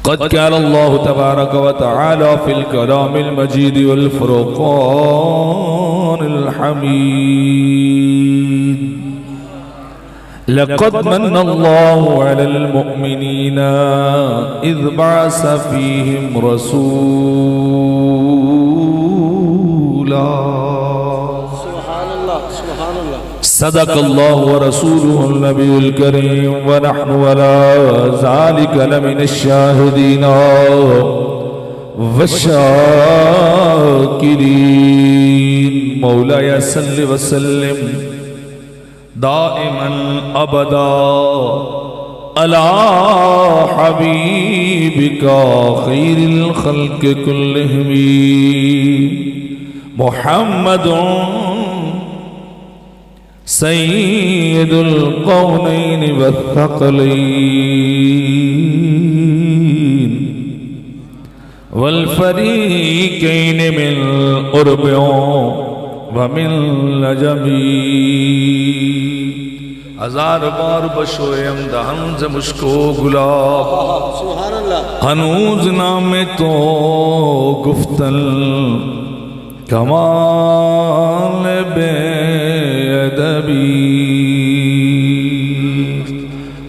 قد قال الله تبارك وتعالى في الكلام المجيد والفرقان الحميد لقد من الله على المؤمنين إذ بعث فيهم رسولا صدق الله ورسوله النبي الكريم ونحن ولا ذلك لمن الشاهدين والشاكرين مولاي صل وسلم دائما أبدا على حبيبك خير الخلق كلهم محمد سيد القونين والثقلين والفريقين من قرب ومن لجمی ہزار بار بشویم دہن سے مشکو گلاب ہنوز نام تو گفتن کمال بے ادبی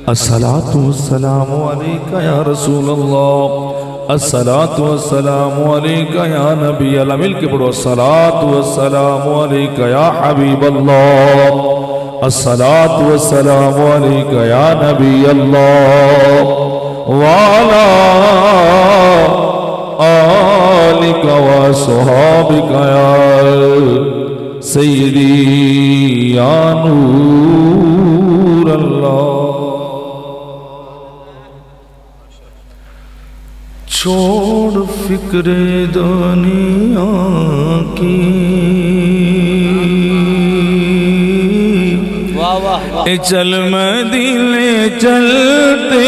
الصلاة والسلام علیکہ یا رسول اللہ الصلاة والسلام علیکہ یا نبی اللہ مل کے پڑھو الصلاة والسلام علیکہ یا حبیب اللہ الصلاة والسلام علیکہ یا نبی اللہ وعلا آلک وصحابک یا سیدی یا نور اللہ چھوڑ فکر دنیا کی چل مدینے چلتے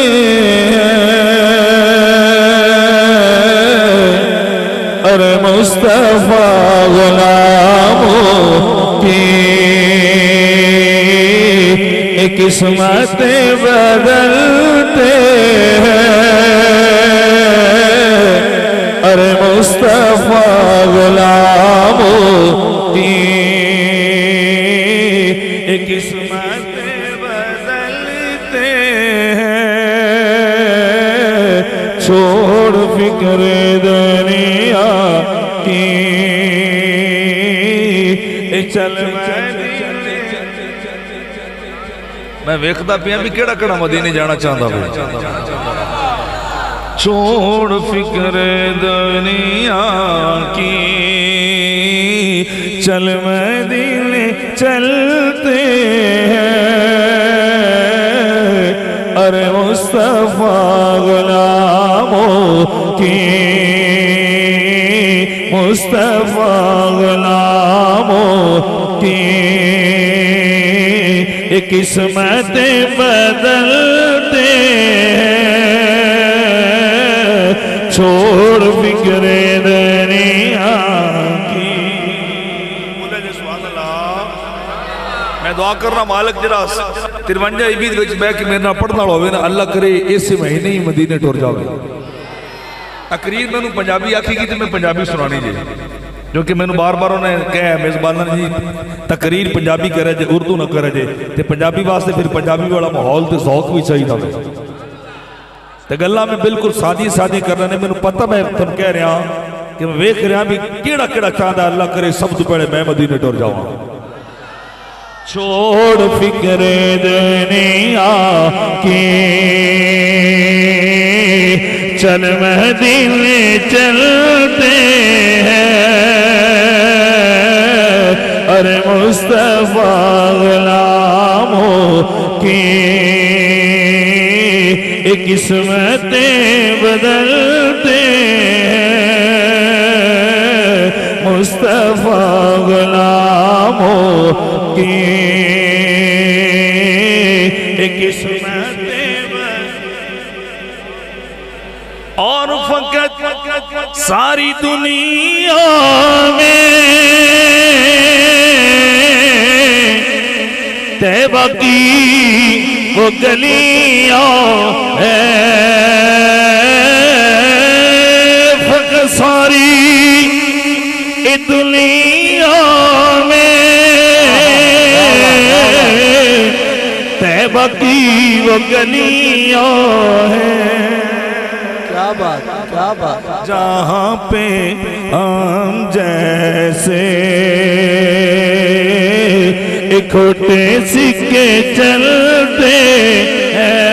ارے مصطفیٰ غلاموں کی قسمت بدلتے ارے مصطفیٰ غلاموں کی قسمت بدلتے چھوڑ فکر دنیا کی چل میں ویکھدا پیا بھی کیڑا کیڑا مدینے جانا چاہتا ہوں چھوڑ فکر دنیا کی چل مدینے چلتے ارے مصطفیٰ غلاموں کی مصطفیٰ غلاموں کی قسمت بدلتے چھوڑ فکر دنیا کی میں دعا کر رہا مالک جرا 53 عبید وچ بے کہ میرے نہ پڑھنا ہوئے نا اللہ کرے ایسے مہینے ہی مدینے ٹور جاوے تقریر میں نے پنجابی آکھی کی تو میں پنجابی سنانی جائے جو کہ میں نے بار بار انہیں کہا ہے میزبانہ جی تقریر پنجابی کرے جائے اردو نہ کرے جائے تے پنجابی واسطے پھر پنجابی والا ماحول تے ذوق بھی چاہیے تھا تے گلہ میں بالکل سادی سادی کر رہے ہیں میں نے پتہ میں تم کہہ رہا کہ میں ویکھ رہا بھی کیڑا کیڑا چاہتا ہے اللہ کرے سب تو پہلے میں مدینے ٹور جاؤں چھوڑ فکر دنیا کی چل مدینے چلتے ہیں ارے مصطفیٰ غلاموں کی قسمتیں بدلتے ہیں مصطفیٰ غلاموں کی قسمتیں اور فقط ساری دنیا میں طیبہ کی وہ گلیاں ہیں ساری دنیا میں طیبہ کی وہ گلیاں ہیں، کیا بات کیا بات، جہاں پہ ہم جیسے اکھوٹے سکے چلتے ہیں،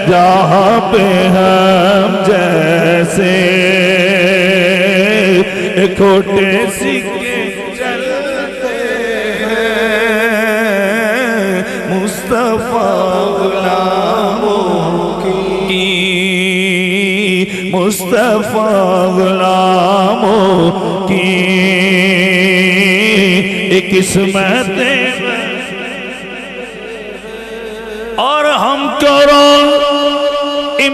جہاں پہ ہم جیسے اکھوٹے سکے چلتے ہیں، مصطفیٰ غلاموں کی، مصطفیٰ غلاموں کی ایک قسمت اور ہم کرو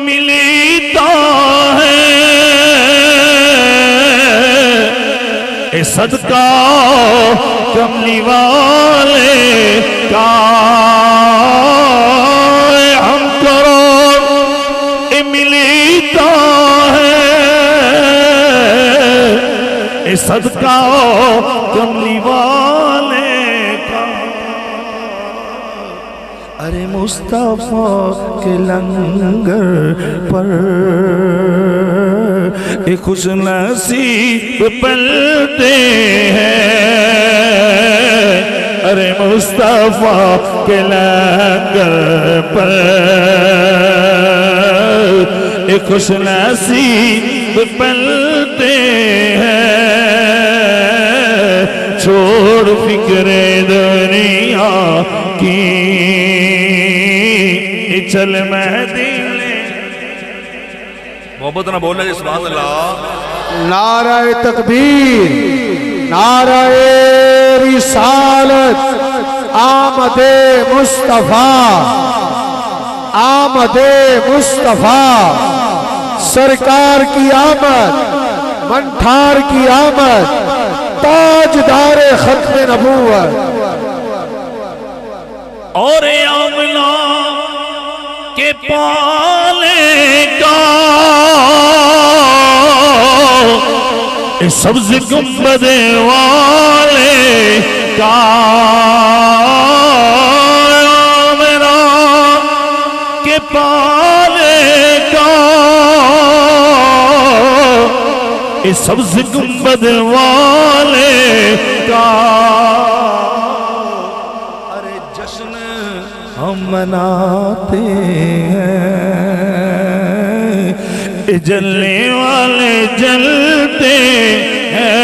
ملتا ہے اے صدقہ کملی والے کا، ہم کرو ملتا ہے اے صدقہ کملی والے کا، ارے مصطفیٰ کے لنگر پر ایک خوش نصیب پلتے ہیں، ارے مصطفیٰ کے لنگر پر ایک خوش نصیب پلتے ہیں، چھوڑ فکر دنیا کی چل مدینے، محبت نہ بولے جی سبحان اللہ، نعرہ تکبیر، نعرہ رسالت، آمد مصطفیٰ، آمد مصطفیٰ، سرکار کی آمد، منٹھار کی آمد، تاجدار ختم نبوت، اور آمنہ کے پالے کا سبز گنبد والے کا، آمنہ کے پالے کا سبز گنبد والے کا، ارے جشن ہم مناتے ہیں، جلنے والے جلتے ہیں،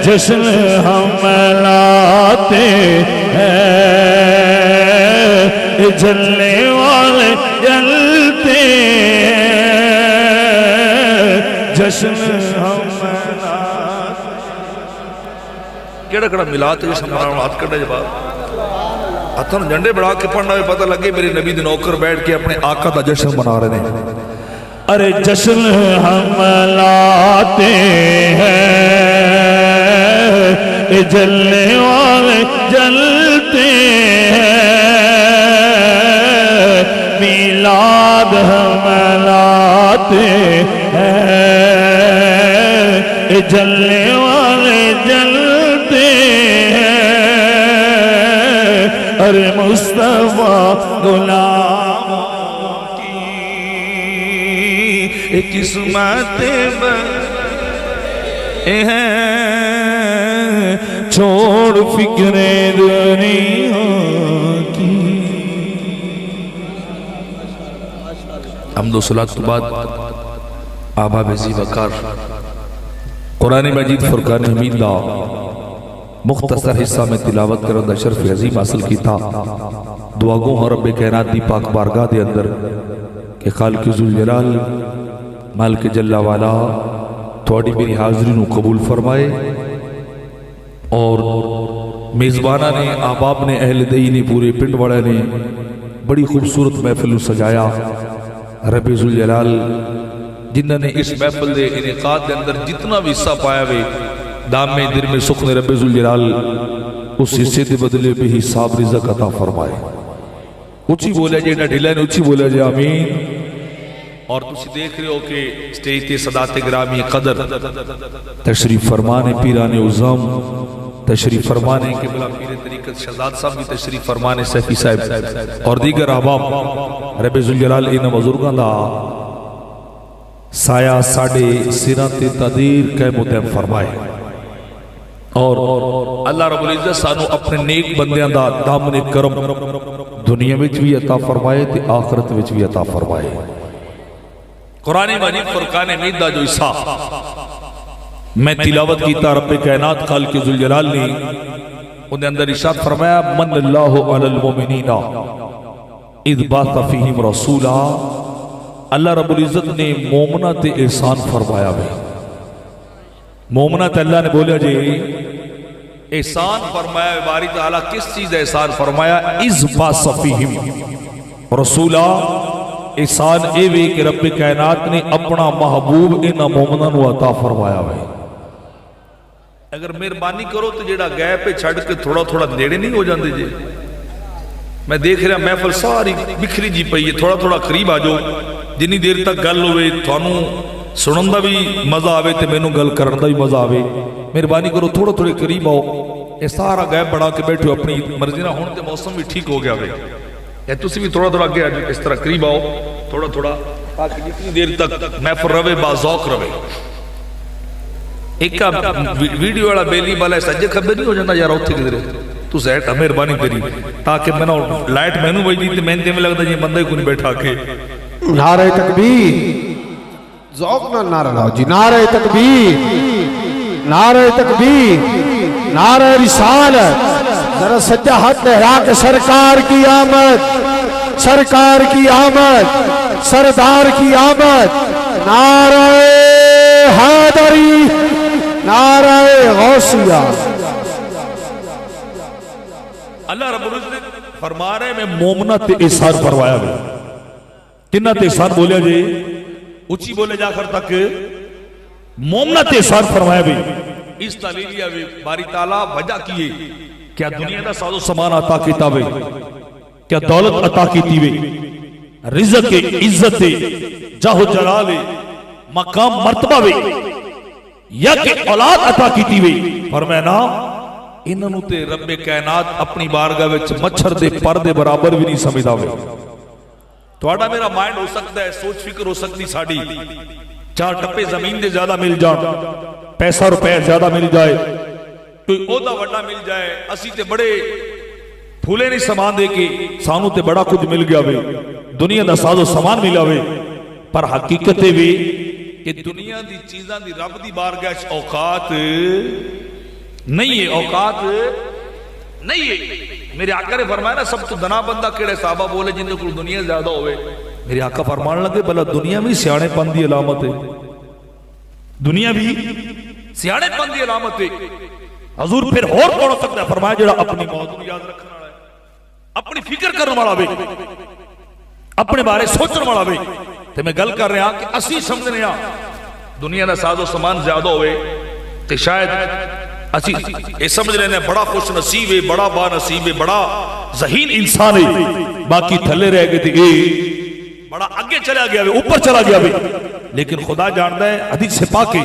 جشن ہم مناتے ہیں، جلنے والے جلتے ہیں، جشن ہم مناتے ہیں۔ کیڑا کڑا ملا تو جسم مراؤں ہاتھ کرنے جباب ہاتھوں جنڈے بڑھا کے پڑھنا بھی پتہ لگے میرے نبی دے نوکر بیٹھ کے اپنے آقا دا جشن منا رہے ہیں، ارے جشن ہم لاتے ہیں، جلنے والے جلتے ہیں، میلاد ہم لاتے ہیں، جلنے والے جلتے ہیں، ارے مصطفیٰ غلاموں ایک قسمت ہیں، چھوڑ فکر دنیا کی۔ حمد و صلاۃ کے بعد آبا بزی وقار قرآن مجید فرقان حمید دا مختصر حصہ میں تلاوت کرندہ شرف عظیم حاصل کی تھا۔ دعا گو ہوں رب کائنات دی پاک بارگاہ دے اندر کہ خالق ذوالجلال مالک جلہ والا تھوڑی میری حاضری نو قبول فرمائے، اور میزبانہ نے، احباب نے، اہل دئی نے، پورے پنڈ وڑے نے بڑی خوبصورت محفل سجایا۔ رب ذوالجلال جنہوں نے اس محفل دے انعقاد دے اندر جتنا بھی حصہ پایا وے دام میں در میں سخن رب ذوالجلال اس حصے دے بدلے بھی حساب رزق عطا فرمائے۔ اچھی بولے جے نہ ڈھلے نے اچھی بولے جے آمین۔ اور تسی دیکھ رہے ہو کہ سٹیج تے صدات گرامی قدر تشریف فرمانے پیران عظام تشریف فرمانے قبلہ پیر طریقت شہزاد صاحب بھی تشریف فرمانے سیفی صاحب اور دیگر احباب رب ذوالجلال ان بزرگاں دا سایہ ساڑے سرات تدیر کے مدہم فرمائے اور اللہ رب العزت سانو اپنے نیک بندیاں دا دامن کرم دنیا وچ بھی عطا فرمائے تے آخرت وچ بھی عطا فرمائے قرآن مجید فرقان حمید دا جو حصہ میں تلاوت کیتا رب کائنات خالق ذوالجلال نے انہیں اندر ارشاد فرمایا من اللہ علی المومنین اذ بعث فیہم رسولا اللہ رب العزت نے مومنہ تے احسان فرمایا ہے مومنہ تے اللہ نے بولیا جی احسان فرمایا باری تعالیٰ کس چیز احسان فرمایا اذ بعث فیہم رسولا احسان اے وے کہ رب کائنات نے اپنا محبوب انہاں مومناں نو عطا فرمایا ہے اگر مہربانی کرو تو جیڑا گئے پہ چھڑ کے تھوڑا تھوڑا نیڑے نہیں ہو جاندے جی میں دیکھ رہا محفل ساری بکھری جی پئی ہے تھوڑا تھوڑا قریب آ جاؤ جنی دیر تک گل ہوئے تھانوں سنن دا بھی مزہ آوے تے مینوں گل کرن دا بھی مزہ آوے مہربانی کرو تھوڑا تھوڑے قریب آؤ اے سارا گیپ بڑھا کے بیٹھو اپنی مرضی نہ ہون تے موسم بھی ٹھیک ہو گیا وے یا تسی بھی تھوڑا تھوڑا آگے اس طرح قریب آؤ تھوڑا تھوڑا تاکہ جتنی دیر تک محفل رہے باذوق رہے ایک ویڈیو والا بیلی والا سجے کھبے نہیں ہو جاتا یار اوتھے کدھر تو زیٹ مہربانی تیری تاکہ میں نہ لائٹ مینوں وجدی تے میں تے میں لگدا یہ بندہ کوئی بیٹھا کے نعرہ تکبیر ذوق نہ نعرہ لاؤ جی نعرہ تکبیر نعرہ تکبیر نعرہ رسالت ذرا سجا ہاتھ لہرا کے سرکار کی آمد سرکار کی آمد سردار کی آمد نعرہ حیدری نعرہ غوثیہ اللہ رب العزت فرما رہے میں مومنہ تے احسان فرمایا گیا کنہ تے احسان بولیا جی اچھی بولے جا کر تک مومنہ تے احسان فرمایا گیا اس تعلیلیہ بھی باری تعالیٰ وجہ کیے کیا دنیا دا ساز و سامان عطا کیتا وے کیا دولت عطا کیتی وے رزق عزت جاہ و جلال مقام مرتبہ وے یا کہ اولاد عطا کیتی وے فرمایا نا انہوں تے رب کائنات اپنی بارگاہ وچ مچھر دے پر دے برابر بھی نہیں سمجھدا وے تھوڑا میرا مائنڈ ہو سکتا ہے سوچ فکر ہو سکتی ساڑی چار ٹپے زمین دے زیادہ مل جان پیسہ روپے زیادہ مل جائے کوئی عہدہ وڈا مل جائے اسی تے بڑے پھولے نہیں سامان دے کے سانو تے بڑا کچھ مل گیا وے دنیا دا ساز و سامان ملا وے پر حقیقت وے کہ دنیا دی چیزاں دی رب دی بارگاہ اوقات نہیں ہے اوقات نہیں ہے میرے آقا نے فرمایا نا سب تو دنا بندہ کیڑے صحابہ بولے جن کو دنیا زیادہ ہوئے میرے آقا فرمان لگے بلا دنیا بھی سیانے پن دی علامت ہے دنیا بھی سیانے پن دی علامت ہے حضور پھر اور کون ہو سکتا ہے فرمایا جڑا اپنی موت کو یاد رکھنا والا ہے اپنی فکر کرنے والا بھی اپنے بارے سوچنے والا بھی تے میں گل کر رہا کہ اسی سمجھنے ہاں دنیا دا ساز و سامان زیادہ ہوئے تے شاید اسی یہ سمجھ رہے ہیں بڑا خوش نصیب ہے بڑا با نصیب ہے بڑا ذہین انسان ہے باقی تھلے رہ گئے تھے بڑا آگے چلا گیا ہے اوپر چلا گیا ہے لیکن خدا جانتا ہے حدیث سے پاک ہے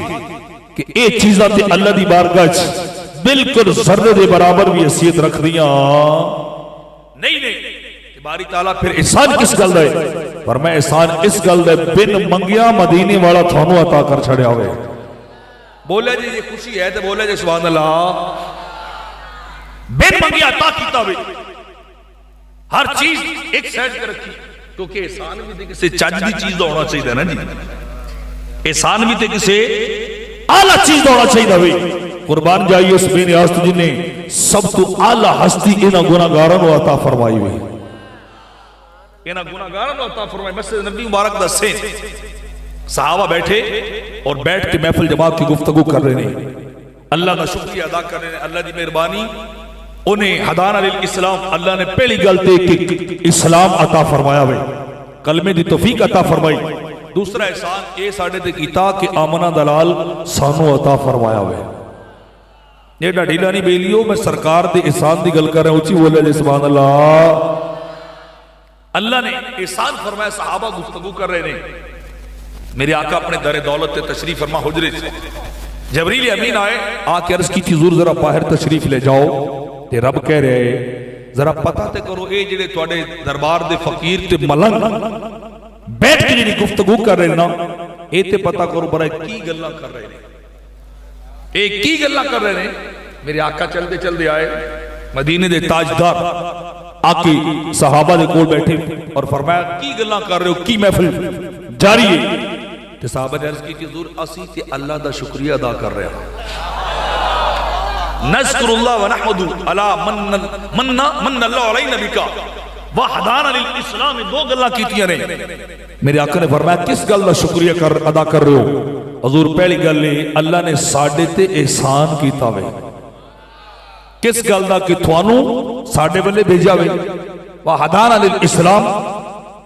کہ اے چیزاں تے اللہ دی بارگاہ بالکل ذرے دے برابر بھی حیثیت رکھ دیاں نہیں باری تعالیٰ پھر احسان کس گل دے فرمایا احسان اس گل دے بن منگیا مدینے والا تھانو عطا کر چھڑیا ہوئے بولے جی یہ خوشی ہے تو بولے جی سبحان اللہ بن منگیا عطا کیتا ہوئے ہر چیز ایک سیٹ کر رکھی کیونکہ احسان بھی تے کسے چج دی چیز ہونا چاہیے نا جی احسان بھی تے کسے اعلیٰ چیز ہونا چاہیے ہوئے قربان جائیے اس بے نیاز تو جن نے سب تو اعلیٰ ہستی انہاں گناہگاراں نو عطا فرمائی ہوئی انہاں گناہگاراں نو عطا فرمائی مسجد نبی مبارک دا سین صحابہ بیٹھے اور بیٹھ کے محفل جماعت کی گفتگو کر رہے ہیں اللہ کا شکریہ ادا کر رہے ہیں اللہ دی مہربانی انہیں ہدانا للاسلام اللہ نے پہلی گلتے کہ اسلام عطا فرمایا ہوئے کلمے دی توفیق عطا فرمائی دوسرا احسان اے ساڑھے تے کیتا کہ آمنہ دلال سانو عطا فرمایا ہوئے یہ ڈھیلا نہیں بیلیو میں سرکار دے احسان دی گل کر رہے ہیں اچھی بولے جی سبحان اللہ اللہ نے احسان فرمایا صحابہ گفتگو کر رہے ہیں میرے آقا اپنے در دولت تے تشریف فرما حجرے سے جبریل امین آئے آ کے عرض کی تھی حضور ذرا باہر تشریف لے جاؤ تے رب کہہ رہے ذرا پتہ تے کرو اے جڑے تواڈے دربار دے فقیر تے ملنگ بیٹھ کے جڑی گفتگو کر رہے نا اے تے پتہ کرو برائے کی گلاں کر رہے ہیں اے کی گلاں کر رہے ہیں میرے آقا چلتے چلتے آئے مدینے دے تاجدار آقی صحابہ دے کول بیٹھے اور فرمایا کی گلاں کر رہے ہو کی محفل جاری ہے تے صحابہ نے عرض کی کہ حضور اسی تے اللہ دا شکریہ ادا کر رہے ہیں نذکر اللہ ونحمد علی من اللہ علیہ نبی وحدان للاسلام دو گلاں کیتیاں نے میرے آقا نے فرمایا کس گل دا شکریہ ادا کر رہے ہو حضور پہلی گل ہے اللہ نے ساڈے تے احسان کیتا وے کس گل دا کہ تھانوں ساڈے والے بھیجا وے وحدان للاسلام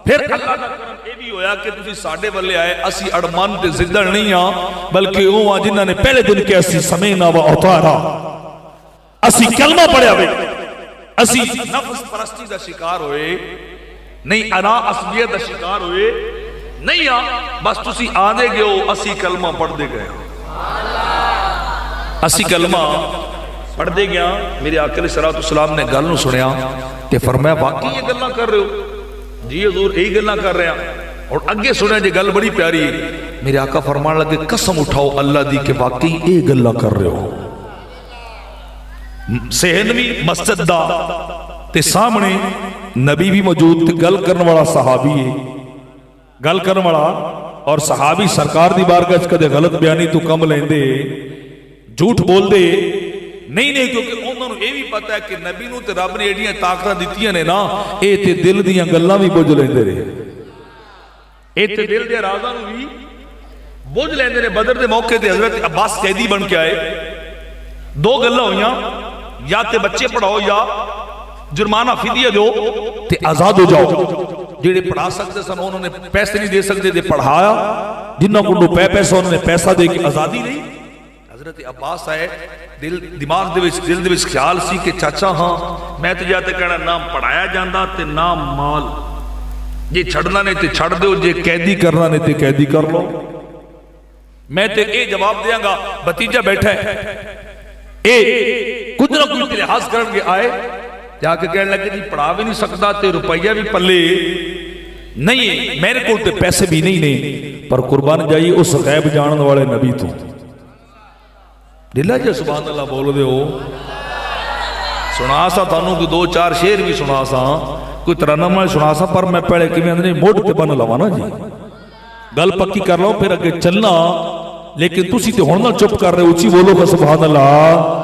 پھر اللہ دا کرم اے بھی ہویا کہ تسی ساڈے والے آئے اسی اڑمان تے زدڑ نہیں ہاں بلکہ اوہ جنہاں نے پہلے دن کہ اسی سمینا و اطاعنا اسی کلمہ پڑھیا وے اسی نفس پرستی دا شکار ہوئے نہیں انا عصبیت دا شکار ہوئے نہیں ہاں بس تسی آدھے گئے ہو اسی کلمہ پڑھ دے گئے اسی کلمہ پڑھ دے گیا میرے آقا علیہ السلام نے گل نو سنیا کہ فرمایا واقعی یہ گلاں کر رہے ہو جی حضور یہی گلاں کر رہے ہیں اور اگے سنیا جی گل بڑی پیاری ہے میرے آقا فرمان لگے قسم اٹھاؤ اللہ دی کہ واقعی یہ گلاں کر رہے ہو سہنوی مسجد دا تے سامنے نبی بھی موجود تے گل کرن والا صحابی ہے گل کرن والا اور صحابی سرکار دی بارگاہ کدے غلط بیانی تو کم لیندے جھوٹ بول دے نہیں کیونکہ انہوں نے یہ بھی پتا ہے کہ نبی نو تے رب نے ایڈیاں طاقتاں دتیاں نے نا اے تے دل دیاں گلاں بھی بوجھ لیندے رہے اے تے دل دے رازاں نو بھی بوجھ لیندے نے بدر دے موقع تے حضرت عباس قیدی بن کے آئے دو گلاں ہویاں یا تے بچے پڑھاؤ یا جرمانہ فدیہ دو تے آزاد ہو جاؤ جڑے پڑھا سکتے سن انہوں نے پیسے نہیں دے سکتے تے پڑھایا جنہاں کو پیسہ انہوں نے پیسہ دے کے آزادی نہیں حضرت عباس آئے دماغ دل دے وچ خیال سی کہ چاچا ہاں میں تو جاتے کہنا نام پڑھایا جاندہ تے نام مال جے چھڑنا نے تے چھڑ دو جے قیدی کرنا نے تے قیدی کر لو میں تے اے جواب دیاں گا بتیجہ بیٹھا ہے اے کچھ نہ کچھ لحاظ کرن گے آئے جا کے کہنے لگے جی پڑھا بھی نہیں سکتا تے روپیہ بھی پلے نہیں ہے میرے کو تے پیسے بھی نہیں پر قربان جائیے اس غیب جانن والے نبی تو دلہ جی سبحان اللہ بول دے ہو سنا سا تانوں کو دو چار شیر بھی سنا سا کوئی ترنم سنا سا پر میں پہلے کہ میں اندھنے موڑ تے بن لوانا جی گل پکی کر رہا ہوں پھر اگے چلنا لیکن تسی تے ہونا چپ کر رہے اچھی بولو گا سبحان اللہ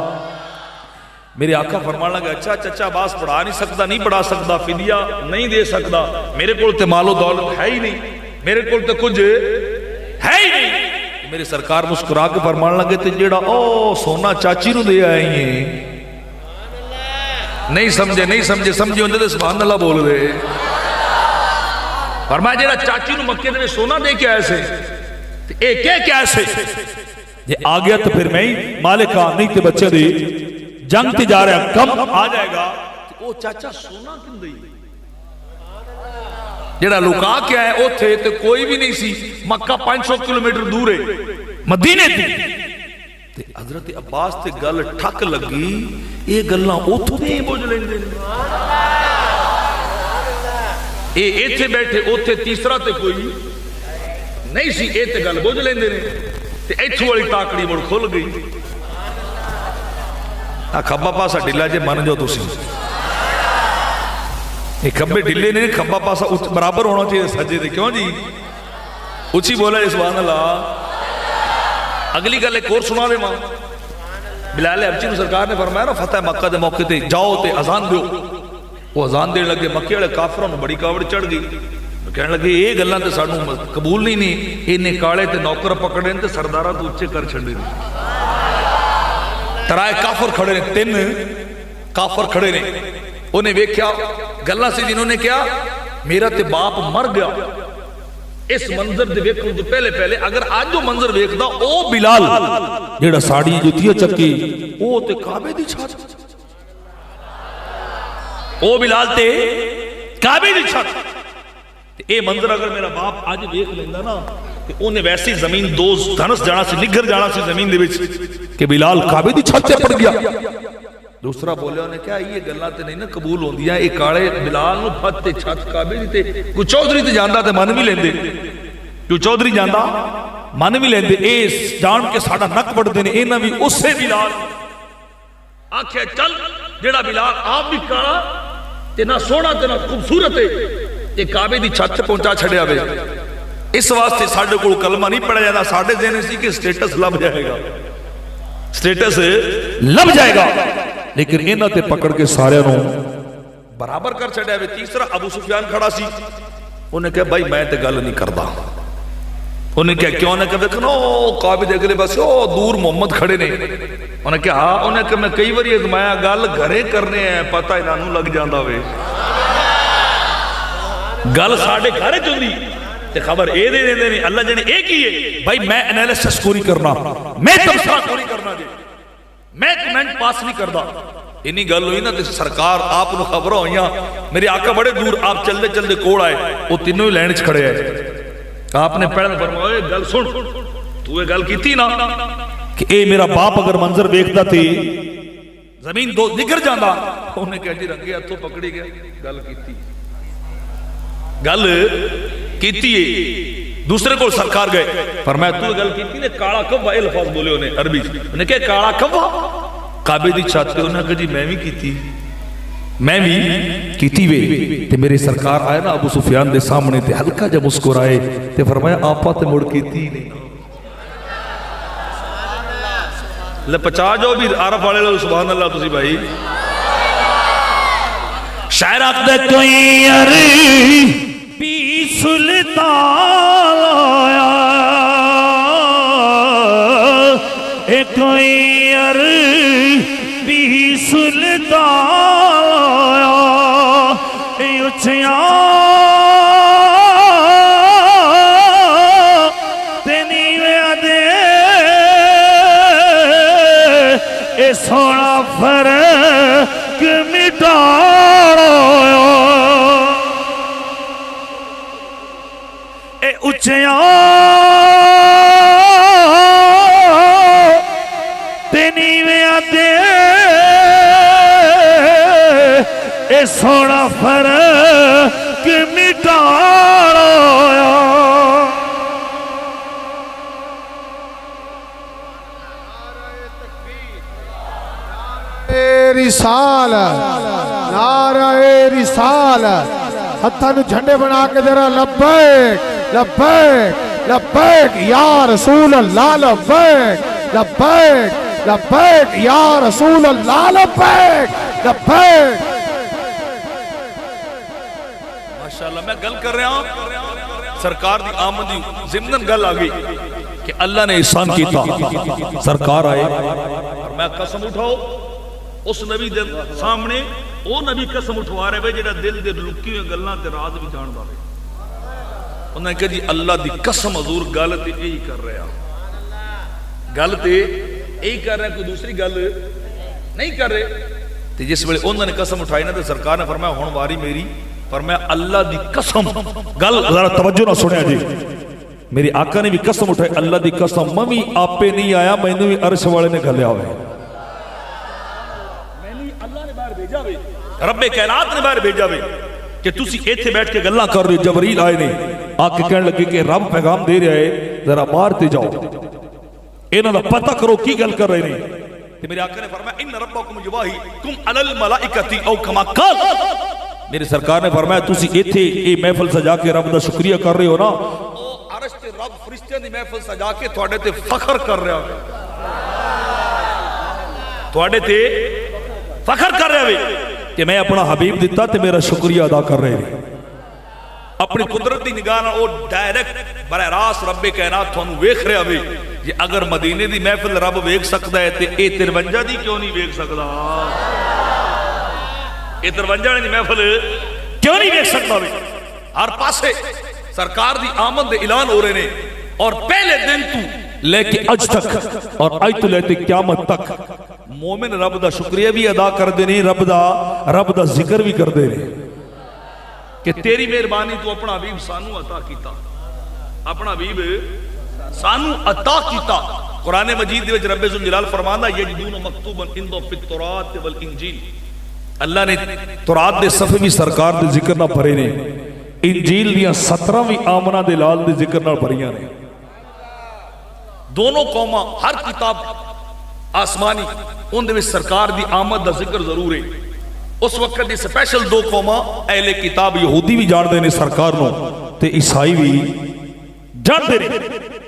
میرے آقا فرمان لگا اچھا چچا عباس پڑھا نہیں سکتا نہیں پڑھا سکتا فدیہ نہیں دے سکتا میرے کول تے مال و دولت ہے ہی نہیں میرے کول تے کچھ ہے ہی نہیں میرے سرکار مسکرا کے فرمان لگے تے جیڑا او سونا چاچی نو دے آئے ہیں نہیں سمجھے ہوندے تے سبحان اللہ بول دے فرمایا جیڑا چاچی نو مکے دے سونا دے کے آئے سے اے کیا ایسے یہ آ گیا تو پھر میں ہی مالکہ نہیں تے بچے دے جنگ تے جا رہا کم آ جائے گا او چاچا سونا کن دئی جڑا لکا کے آئے او تھے تے کوئی بھی نہیں سی مکہ 500 کلومیٹر دور ہے مدینے تھی تے حضرت عباس تے گل ٹھک لگی اے گلاں اوتھوں دے بوجھ لیندے اے ایتھے بیٹھے اوتھے تیسرا تے کوئی نہیں سی اے تے گل بوجھ لیندے نے تے ایتھوں والی تاکڑی مڑ کھل گئی کھبا پاسا ڈھلا جے من جو تسی یہ کھبے ڈھلے نے کھبا پاسا برابر ہونا چاہیے سجے دے کیوں جی اچھی بولا جی سبحان اللہ اگلی گل ایک اور سنا دے ماں بلال حبشی نو سرکار نے فرمایا نا فتح مکہ دے موقع تے جاؤ تے اذان دیو وہ اذان دے لگے مکے والے کافراں نو بڑی کاوڑ چڑھ گئی کہنے لگے یہ گلاں تے سانو قبول نہیں اینے کالے تے نوکر پکڑے تے سرداراں تو اچھے کر چھڈے ترائے کافر کھڑے نے 3 کافر کھڑے نے انہیں ویکھیا گلاں سے جنہوں نے کیا میرا تے باپ مر گیا اس منظر دے ویکھن تو پہلے اگر آج جو منظر ویکھدا او بلال جیڑا ساڑی جتیاں چکی او تے کعبے دی چھت او بلال تے کعبے دی چھت اے منظر اگر میرا باپ آج ویکھ لیندا نا انہیں ویسی زمین دو دھنس جانا سی نگر جانا سی زمین دے وچ کہ بلال کعبے دی چھت تے پڑ گیا. دوسرا بولیا انہیں کیا یہ گلاں تے نہیں نا قبول ہوندیاں اے کالے بلال نو پھت تے چھت کعبے دی تے کوئی چودھری تے جاندا تے من بھی لیندے کوئی چودھری جاندا من بھی لیندے اے جان کے ساڈا نک وڈدے نے انہاں بھی اسے بلال آکھیا چل جیڑا بلال آپ بھی کالا تے نہ سونا تے نہ خوبصورت ہے تے کعبے دی چھت تے پہنچا چھڑیا وے. اس واسطے ساڈے کول کلمہ نہیں پڑھا جاتا ساڈے ذہن سی کہ سٹیٹس لب جائے گا سٹیٹس لب جائے گا لیکن انہاں تے پکڑ کے سارے نو برابر کر چھڑیا وے. تیسرا ابو سفیان کھڑا سی انہیں کہا بھائی میں تے گل نہیں کردا. انہیں کہا کیوں نے کہا دیکھنا کعبے دے اگلے پاسے او دور محمد کھڑے نے. انہیں کہا ہاں انہیں کہا میں کئی باری ازمایا گل گھرے کرنے ہیں پتہ انہاں نوں لگ جاندا وے گل ساڈے گھر چوندی تے خبر اے دے دیندے نے اللہ جانے اے کی ہے بھائی میں انالیسس کوئی کرنا میں تبصرہ کوئی کرنا جی میں کمنٹ پاس نہیں کردا. انی گل ہوئی نا تے سرکار آپ نو خبر ہوئیاں میرے آقا بڑے دور آپ چلدے چلدے کوڑ آئے وہ تینوں ہی لائن وچ کھڑے ہیں. آپ نے پہلے فرمایا گل سن تو یہ گل کیتی نا کہ اے میرا باپ اگر منظر ویکھدا تے زمین دو نگر جاندا. انہیں کہا جی رنگے ہتھوں پکڑی گیا گل کیتی ہے. دوسرے کو سرکار گئے فرمایا تو گل کیتی نے کالا کوا اے لفظ بولے انہیں عربی انہیں کہا کالا کوا کعبے دی چھت تے انہیں کہا جی میں بھی کیتی وے. تے میرے سرکار آئے نا ابو سفیان دے سامنے تے ہلکا جب مسکرائے تے فرمایا آپا تے مڑ کیتی نہیں لے پچا جو بھی عرب والے لوگ سبحان اللہ تسی بھائی شاعر آخدے کوئی عربی سلطان آیا اے کوئی عربی سلطان آیا اے اچھیاں تے نیویں دے اے سونا فرق مٹایا اے اچھیاں تے نیویں دے اے سونا فرق مٹایا. رسالت نعرہ رسالت ہتھاں نو جھنڈے بنا کے ذرا لبیک لبیک لبیک یا رسول اللہ لبیک لبیک لبیک یا رسول اللہ لبیک لبیک. ماشاءاللہ میں گل کر رہا ہوں سرکار دی آمدی ضمناً گل آگئی کہ اللہ نے احسان کیتا. سرکار آئے اور میں قسم اٹھاؤ اس نبی دے سامنے وہ نبی قسم اٹھوا رہے جڑا دل دے لکی ہوئے گلاں تے راز بھی جان دا رہے. انہوں نے کہا جی اللہ دی قسم حضور گل تے یہی کر رہے ہیں گل تے یہی کر رہے ہیں کوئی دوسری گل نہیں کر رہے. تے جس ویلے انہوں نے قسم اٹھائی نا تے سرکار نے فرمایا ہن واری میری فرمایا اللہ دی قسم گل ذرا توجہ نہ سنیا جی میری آقا نے بھی قسم اٹھائی اللہ دی قسم ممی آپے نہیں آیا میں نے بھی عرش والے نے گھلیا ہوئے رب کائنات نے باہر بھیجا وے کہ تسی ایتھے بیٹھ کے گلاں کر رہے جبریل آئے نے آ کے کہنے لگے کہ رب پیغام دے رہا ہے ذرا باہر تے جاؤ انہاں دا پتہ کرو کی گل کر رہے نے. تے میرے آقا نے فرمایا ان ربکم یواہیکم علی الملائکۃ او کما قال میرے سرکار نے فرمایا تسی ایتھے اے محفل سجا کے رب دا شکریہ کر رہے ہو نا او عرش تے رب فرشتیاں دی محفل سجا کے تواڈے تے فخر کر رہا ہے تواڈے تے فخر کر رہے ہوئے کہ میں اپنا حبیب دیتا تے میرا شکریہ ادا کر رہے ہیں. اپنی قدرتی نگاہ نہ وہ ڈائریکٹ براہ راست رب کائنات تھانوں ویکھ رہا ہوئے جی اگر مدینے دی محفل رب ویکھ سکدا ہے تے اے 53 دی کیوں نہیں ویکھ سکدا اے 53 دی محفل کیوں نہیں ویکھ سکدا ہوئے. ہر پاسے سرکار دی آمد دے اعلان ہو رہے ہیں اور پہلے دن تو لے کے اج تک اور اج تو لے کے قیامت تک مومن رب دا شکریہ بھی ادا کر دے نہیں رب دا ذکر بھی کر دے نہیں کہ تیری مہربانی تو اپنا حبیب سانو عطا کیتا اپنا حبیب سانو عطا کیتا. قرآن مجید دے وچ رب ذو الجلال فرماندا یجدون مکتوبا عندهم فی التوراۃ والانجیل. اللہ نے تورات دے صفحے بھی سرکار دے ذکر نہ بھرے نے, انجیل دیاں 17ویں آمنہ دے لال دے ذکر نہ بھریاں نے. دونوں قوماں ہر کتاب آسمانی ان دے وچ سرکار دی آمد دا ذکر ضرور ہے. اس وقت دی سپیشل دو قوماں اہل کتاب یہودی بھی جان دے نے سرکار نو تے عیسائی بھی جان دے نے,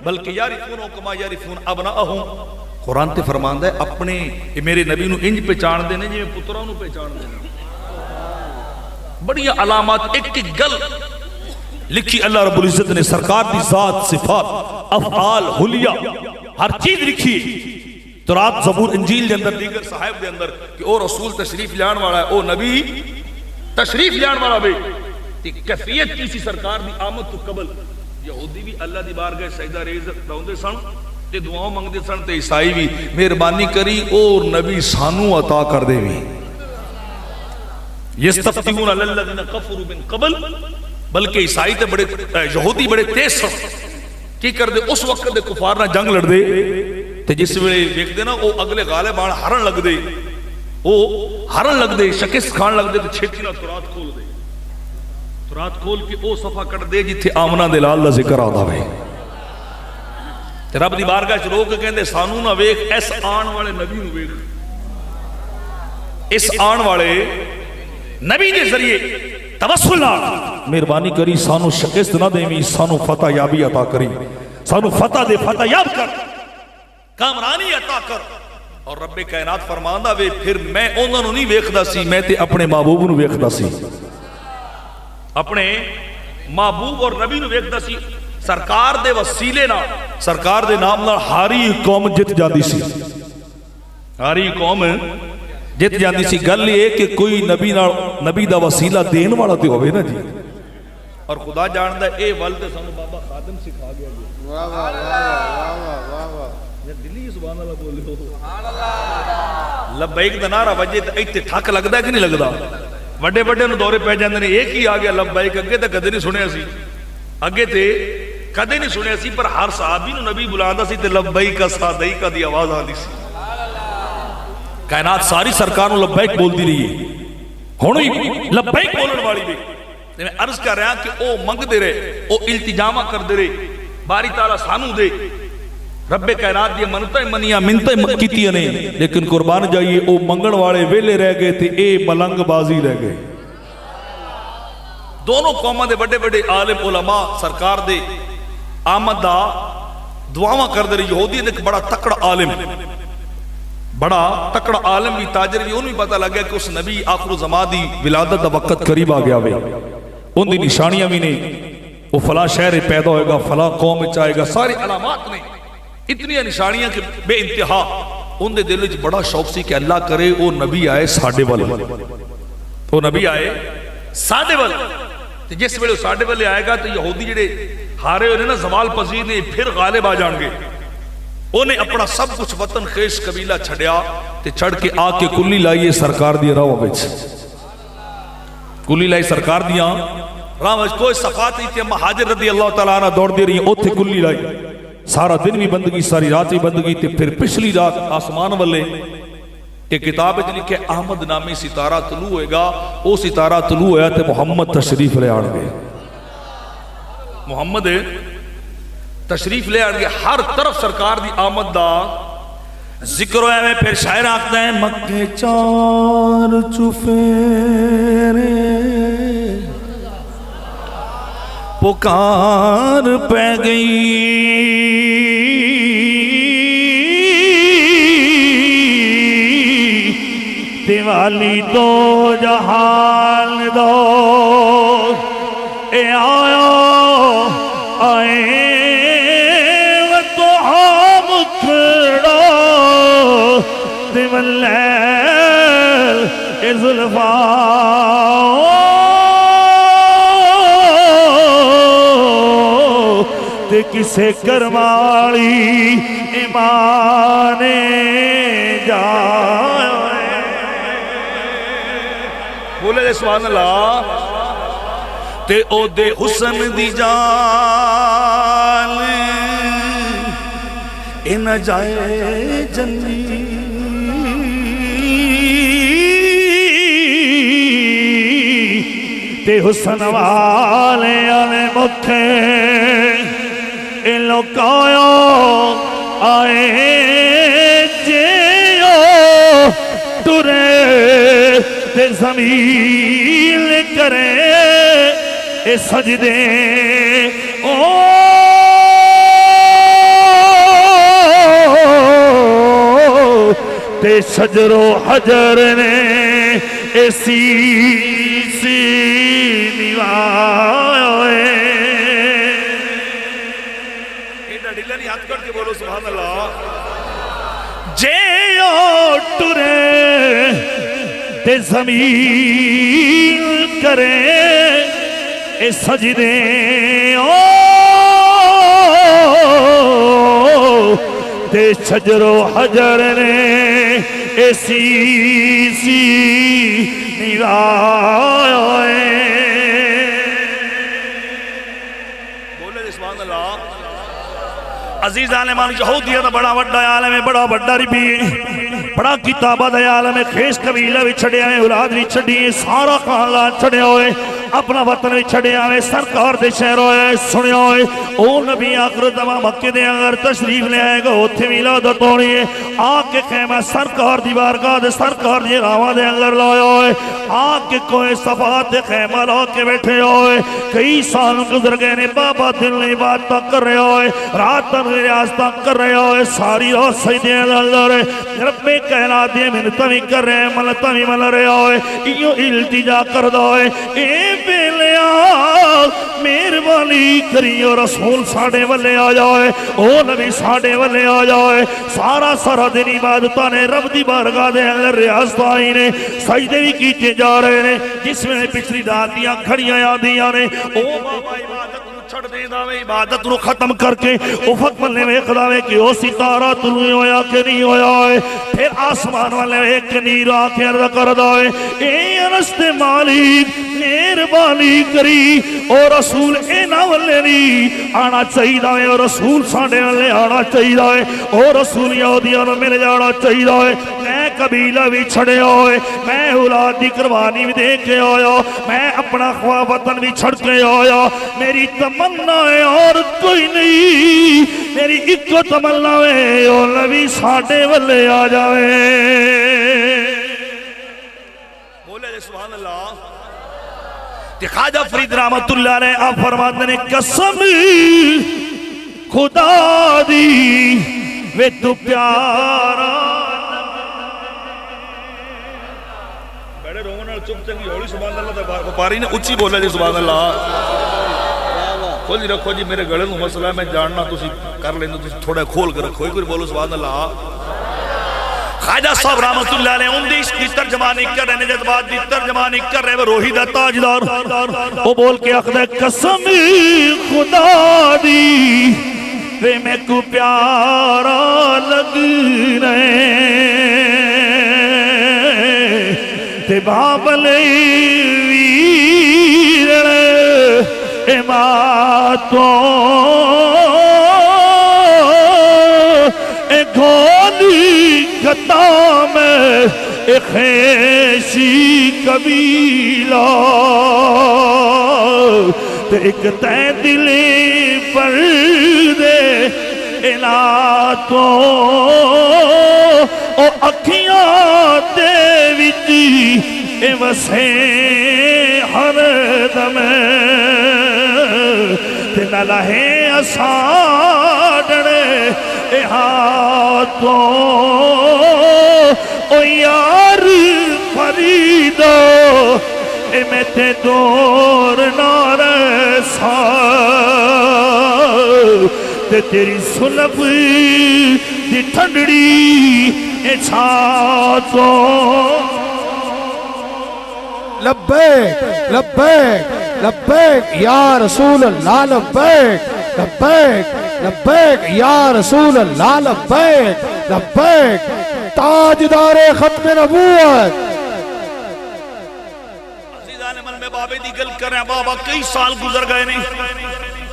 بلکہ یعرفون کما یعرفون ابناءہم. قرآن تے فرماندا ہے اپنے میرے نبی نو انج پہچان دے نے جویں پتراں نو پہچان دے نے. بڑی علامات ایک ایک گل لکھی اللہ رب العزت نے سرکار دی ذات صفات افعال حلیہ ہر چیز لکھی. تورات زبور انجیل دے اندر دیگر صحائف دے اندر کہ او رسول تشریف لان والا ہے, او نبی تشریف لان والا بے. تے کیفیت کسی سرکار دی آمد تو قبل یہودی بھی اللہ دی بارگاہ سجدہ ریز روندے سن تے دعاؤں منگدے سن, تے عیسائی بھی مہربانی کری اور نبی سانو عطا کر دے وی. یستفتحون علی الذین کفروا من قبل, بلکہ عیسائی تے بڑے یہودی بڑے تیز سن. کی کر دے اس وقت دے کفار نہ جنگ لڑ دے تے جس ویلے دیکھ دے نا او اگلے غالب آن ہرن لگ دے, او ہرن لگ دے شکست کھان لگ دے تے چھیتی نہ تورات کھول دے. تورات کھول کے او صفحہ کٹ دے جتھے آمنہ دے لال دا ذکر آدھا وے. تے رب دی بارگاہ چ روک کے کہندے سانو نہ ویکھ اس آن والے نبی نو ویکھ. اس آن والے نبی دے ذریعے توسل مہربانی کری سانو شکست نہ دیویں, سانو فتح یابی عطا کری, سانو فتح دے فتح یاب کر, کامرانی عطا کر. اور رب کائنات فرماندا وے پھر میں انہاں نو نہیں ویکھدا سی, میں تے اپنے محبوب نو ویکھدا سی. اپنے محبوب اور نبی نو ویکھدا سی. سرکار دے وسیلے نہ سرکار دے نام نال ہاری قوم جت جاندی سی, ہاری قوم جت جاندی سی. گل یہ کہ کوئی نبی دا وسیلہ دین والا تے ہوئے نا جی. اور خدا جاندا ہے اے ول تے سانو بابا خادم سکھا گیا جی. واہ واہ واہ واہ واہ, دلی سبحان اللہ بولو سبحان اللہ. لبیک دا نعرہ وجے تے ایتھے ٹھک لگدا ہے کہ نہیں لگدا؟ وڈے وڈے نو دورے پہ جاندے نے ایک ہی آ گیا لبیک. اگے تے کدے نہیں سنیا سی, اگے تے کدے نہیں سنیا سی, پر ہر صحابی نو نبی بلاندا سی تے لبیک صادق دی آواز آندی سی. کائنات ساری سرکار نو لبیک بول دی رہی ہے, ہن ہی لبیک بولن والی بھی. میں عرض کر رہا کہ او منگ دے رہے, او التجامہ کر دے رہے, باری تعالیٰ سانو دے. رب کائنات دی منتیں منیاں منتیں کیتیاں نے, لیکن قربان جائیے او منگن والے ویلے رہ گئے تے اے ملنگ بازی رہ گئے. دونوں قوماں دے بڑے بڑے عالم علماء سرکار دے آمد دا دعاواں کر دے رہے. یہودی ایک بڑا تکڑا عالم, بڑا تکڑا عالم بھی تاجر بھی, انہوں بھی پتہ لگ گیا کہ اس نبی آخر زمان دی ولادت دا وقت قریب آ گیا وے. ان دی نشانیاں بھی نے, وہ فلاں شہر پیدا ہوئے گا, فلاں قوم چاہے گا, ساری علامات نے اتنی نشانیاں کہ بے انتہا. ان دے دل وچ بڑا شوق سی کہ اللہ کرے او نبی آئے ساڈے ول, او نبی آئے ساڈے ول. تے جس ویلے ساڈے ول آئے گا تو یہودی جڑے ہارے ہوئے نا زوال پذیر نے پھر غالب آ جان گے. انہیں اپنا سب کچھ وطن خیش قبیلہ چھڑیا تے چھڑ کے آ کے کلی لائیے سرکار دی راہ وچ, کلی لائی سرکار دیاں راہ وچ. کوئی صفات نہیں تھی, مہاجر رضی اللہ تعالیٰ عنہ دوڑ دے رہی ہیں, اوتھے کلی لائی. سارا دن بھی بندگی, ساری رات بھی بندگی. تے پھر پچھلی رات آسمان والے ایک کتاب وچ لکھے احمد نامی ستارہ طلوع ہوئے گا. او ستارہ طلوع ہویا تے محمد تشریف لے آن گئے, محمد تشریف لے آن گئے. ہر طرف سرکار دی آمد دا ذکر ہویا ہے. پھر شاعر آکھتا ہے مکے چار چفیرے پکار پہ گئی, دیوالی دو جہان دو اے آیا آئے و تو ہم کھڑا دیوال اے ظلفاء تے کسے کرمالی ایمان جائے. بولے دے سبحان اللہ. تے او دے حسن دی جان اے نہ جائے جنی تے حسن والے آلے مکھے اے لوکایا آئے جیو ٹرے تے زمین کرے اے سجدے تے شجر و حجر نے ایسی نیوائے ایڈا ڈیلہ نہیں ہاتھ کر کے بولو سبحان اللہ جے ٹرے تے زمین کرے اے سجدے تے شجر و حجر نے ایسی نیوائے بولے جی سبحان اللہ عزیز عالمان یہودیہ دا بڑا وڈا عالم ہے بڑا وڈا ربی بڑا کتابہ دا عالم ہے خیش قبیلہ بھی چھڑے آئے اولاد بھی چھڑی ہیں سارا خاندان چھڑے ہوئے اپنا وطن بھی چھڑے آئے سرکار دے شہر ہوئے سنے ہوئے او نبی آخر دماء مکہ دے اگر تشریف لے آئے گا اتھے میلادت ہونی ہے آکے خیمہ سرکار دی بارگاہ دے سرکار دی راوہ دے اگر لائے ہوئے آکے کوئی صفات دے خیمہ لا کے بیٹھے ہوئے کئی سال گزر گئے نے بابا دل نہیں بات تک کر رہے ہوئے رات تک ریاض تک کر رہے ہوئے ساری روز سجدے اللہ رہے رب میں کہنا دے منتہ بھی کر رہے ہیں ملتہ بھی مل رہے ہوئے ایو التجا کر دوئے اے بیلیا مہربانی کری اور رسول ساڑھے والے آ جائے او نبی ساڑھے والے آ جائے سارا سارا دن عبادتہ نے رب دی بارگاہ دے اندر ریاض آئی نے سجدے بھی کیتے جا رہے نے جس میں پچھلی داتیاں کھڑیاں یادیاں نے او بابا عبادت چھڑ دے داوے عبادت رو ختم کر کے افق ملنے میں خداوے کہ او ستارہ طلوع ہویا کہ نہیں ہویا ہے پھر آسمان والے ایک نیر آکے عرض کر دائے اے انست مالک مہربانی کری اور رسول اینا والے نہیں آنا چاہی دائے اور رسول ساڑھے والے آنا چاہی دائے اور رسول یہودیاں نے مل جانا چاہی دائے میں قبیلہ بھی چھڑے ہوئے میں اولاد دی قربانی بھی دے کے آیا میں اپنا خواہ وطن بھی چھڑ کے آیا میری تمنا ہے اور کوئی نہیں میری ایک کو تمنا ہے اور نبی ساڑھے والے آ جاوے بولے جی سبحان اللہ کہ خواجہ فرید رحمت اللہ نے آپ فرماتے نے قسم خدا دی وے تو پیارا بیڑے رومن اور چپ چنگی ہولی سبحان اللہ تا پاری نے اچھی بولا جی سبحان اللہ کھول جی رکھو جی میرے گڑے نو مسئلہ ہے میں جاننا تسی کر لیں تسی تھوڑا کھول کر رکھو کوئی بولو سبحان اللہ خواجہ صاحب رحمت اللہ علیہ اندیش کی ترجمانی کر رہے نجد بات دی ترجمانی کر رہے وہ روحی دا تاجدار وہ بول کے اخدہ قسم خدا دی وے میں کو پیارا لگ رہے تے بابل ویر اماتوں اے گھولی گتا میں اے خیشی قبیلہ تے ایک تے دلی پر دے الاتوں او اکھیاں دے وچی اے وسے ہر دم تے نہ لہے اساڑنے اے ہاتھوں او یار فریدو اے میں تے دور نار سا تے تیری سلب دی ٹھنڈڑی اے چھاتوں لبیک لبیک لبیک یا رسول اللہ لبیک لبیک لبیک یا رسول اللہ لبیک لبیک تاجدار ختم نبوت عزیزان من میں بابے دی گل کر رہے ہیں بابا کئی سال گزر گئے نہیں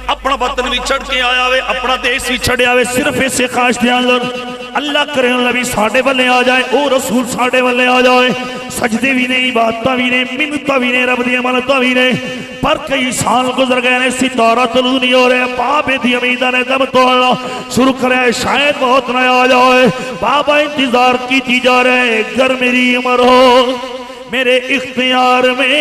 اپنا وطن بھی چھڑ کے آیا وے اپنا دیس بھی چھڑیا وے صرف اسے خواہش دے اندر اللہ کرے نبی ساڑھے والے آ جائے او رسول ساڑھے والے آ جائے سجدے بھی نہیں عبادتہ بھی نہیں منتہ بھی نہیں رب دی امانتہ بھی نہیں پر کئی سال گزر گئے نے ستارہ طلوع نہیں ہو رہے بابے دی امیدہ نے دم توڑنا شروع کرے شاید بہت نہ آ جائے بابا انتظار کی جا رہے گر میری عمر ہو میرے اختیار میں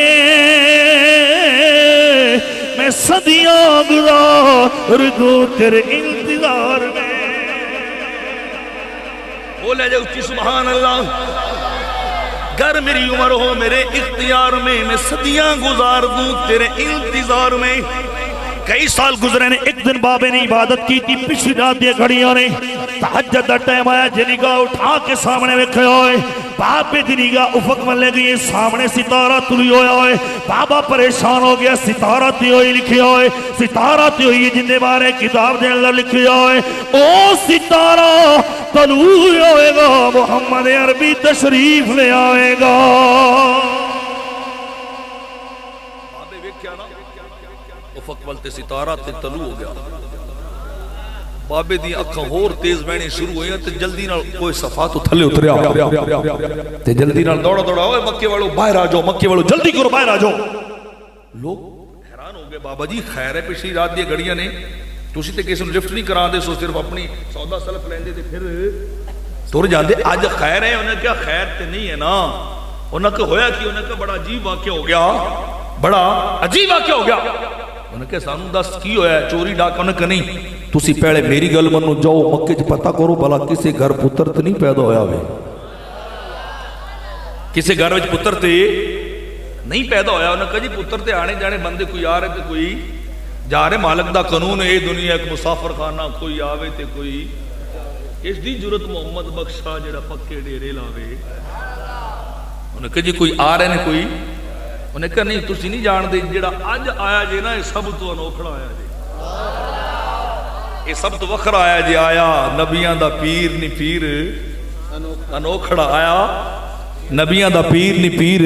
صدیاں گزار دوں تیرے انتظار میں بولے جو اچھی سبحان اللہ گر میری عمر ہو میرے اختیار میں صدیاں گزار دوں تیرے انتظار میں کئی سال گزرے نے ایک دن بابے نے عبادت کی تھی پچھلی رات یہ گھڑیوں نے تہجد دا ٹائم آیا جی نگاہ اٹھا کے سامنے وکھے ہوئے بابے دی نگاہ افق میں لے گئی سامنے ستارہ طلوع ہویا ہوئے بابا پریشان ہو گیا ستارہ تی ہوئی لکھے ہوئے ستارہ تی ہوئی جن دے بارے کتاب دے اللہ لکھے ہوئے او ستارہ طلوع ہوئے گا محمد عربی تشریف لے آئے گا افق والتے ستارہ تے طلوع ہو گیا بابے دی اکھاں ہور تیز بہنے شروع ہوئی تے جلدی نال کوئی صفحہ تو تھلے اتریا تے جلدی نال دوڑا دوڑا ہوئے مکے والو باہر آ جاؤ مکے والو جلدی کرو باہر آ جاؤ لوگ حیران ہو گئے بابا جی خیر ہے پچھلی رات دی گھڑیاں نے تسی تے کسی لفٹ نہیں کرا دے سو صرف اپنی سودا سلف لیندے تے پھر تر جاندے اج خیر ہے انہاں کیا خیر تے نہیں ہے نا انہاں کہ ہویا کہ انہاں کا بڑا عجیب واقعہ ہو گیا بڑا عجیب واقعہ ہو گیا انہوں نے سانو دس کی ہویا ہے چوری ڈاکہ انہوں نے نہیں تسی پہلے میری گل منو جاؤ مکے چ پتہ کرو بھلا کسے گھر پتر تے نہیں پیدا ہویا ہوئے کسے گھر وچ پتر تے نہیں پیدا ہویا انہوں نے کہا جی پتر تے آنے جانے بندے کوئی آ رہے تے کوئی جا رہے مالک دا قانون ہے دنیا ایک مسافر خانہ کوئی آوے تے کوئی اس دی جرت محمد بخشا جڑا پکے ڈیرے لاوے انہوں نے کہا جی کوئی آ رہے نے کوئی انہیں کہا نہیں تسی نہیں جان دے جڑا آج آیا جے نا یہ سب تو انوکھڑا آیا جے یہ سب تو وکھرا آیا جے آیا نبیاں دا پیر نی پیر انوکھڑا آیا نبیاں دا پیر نی پیر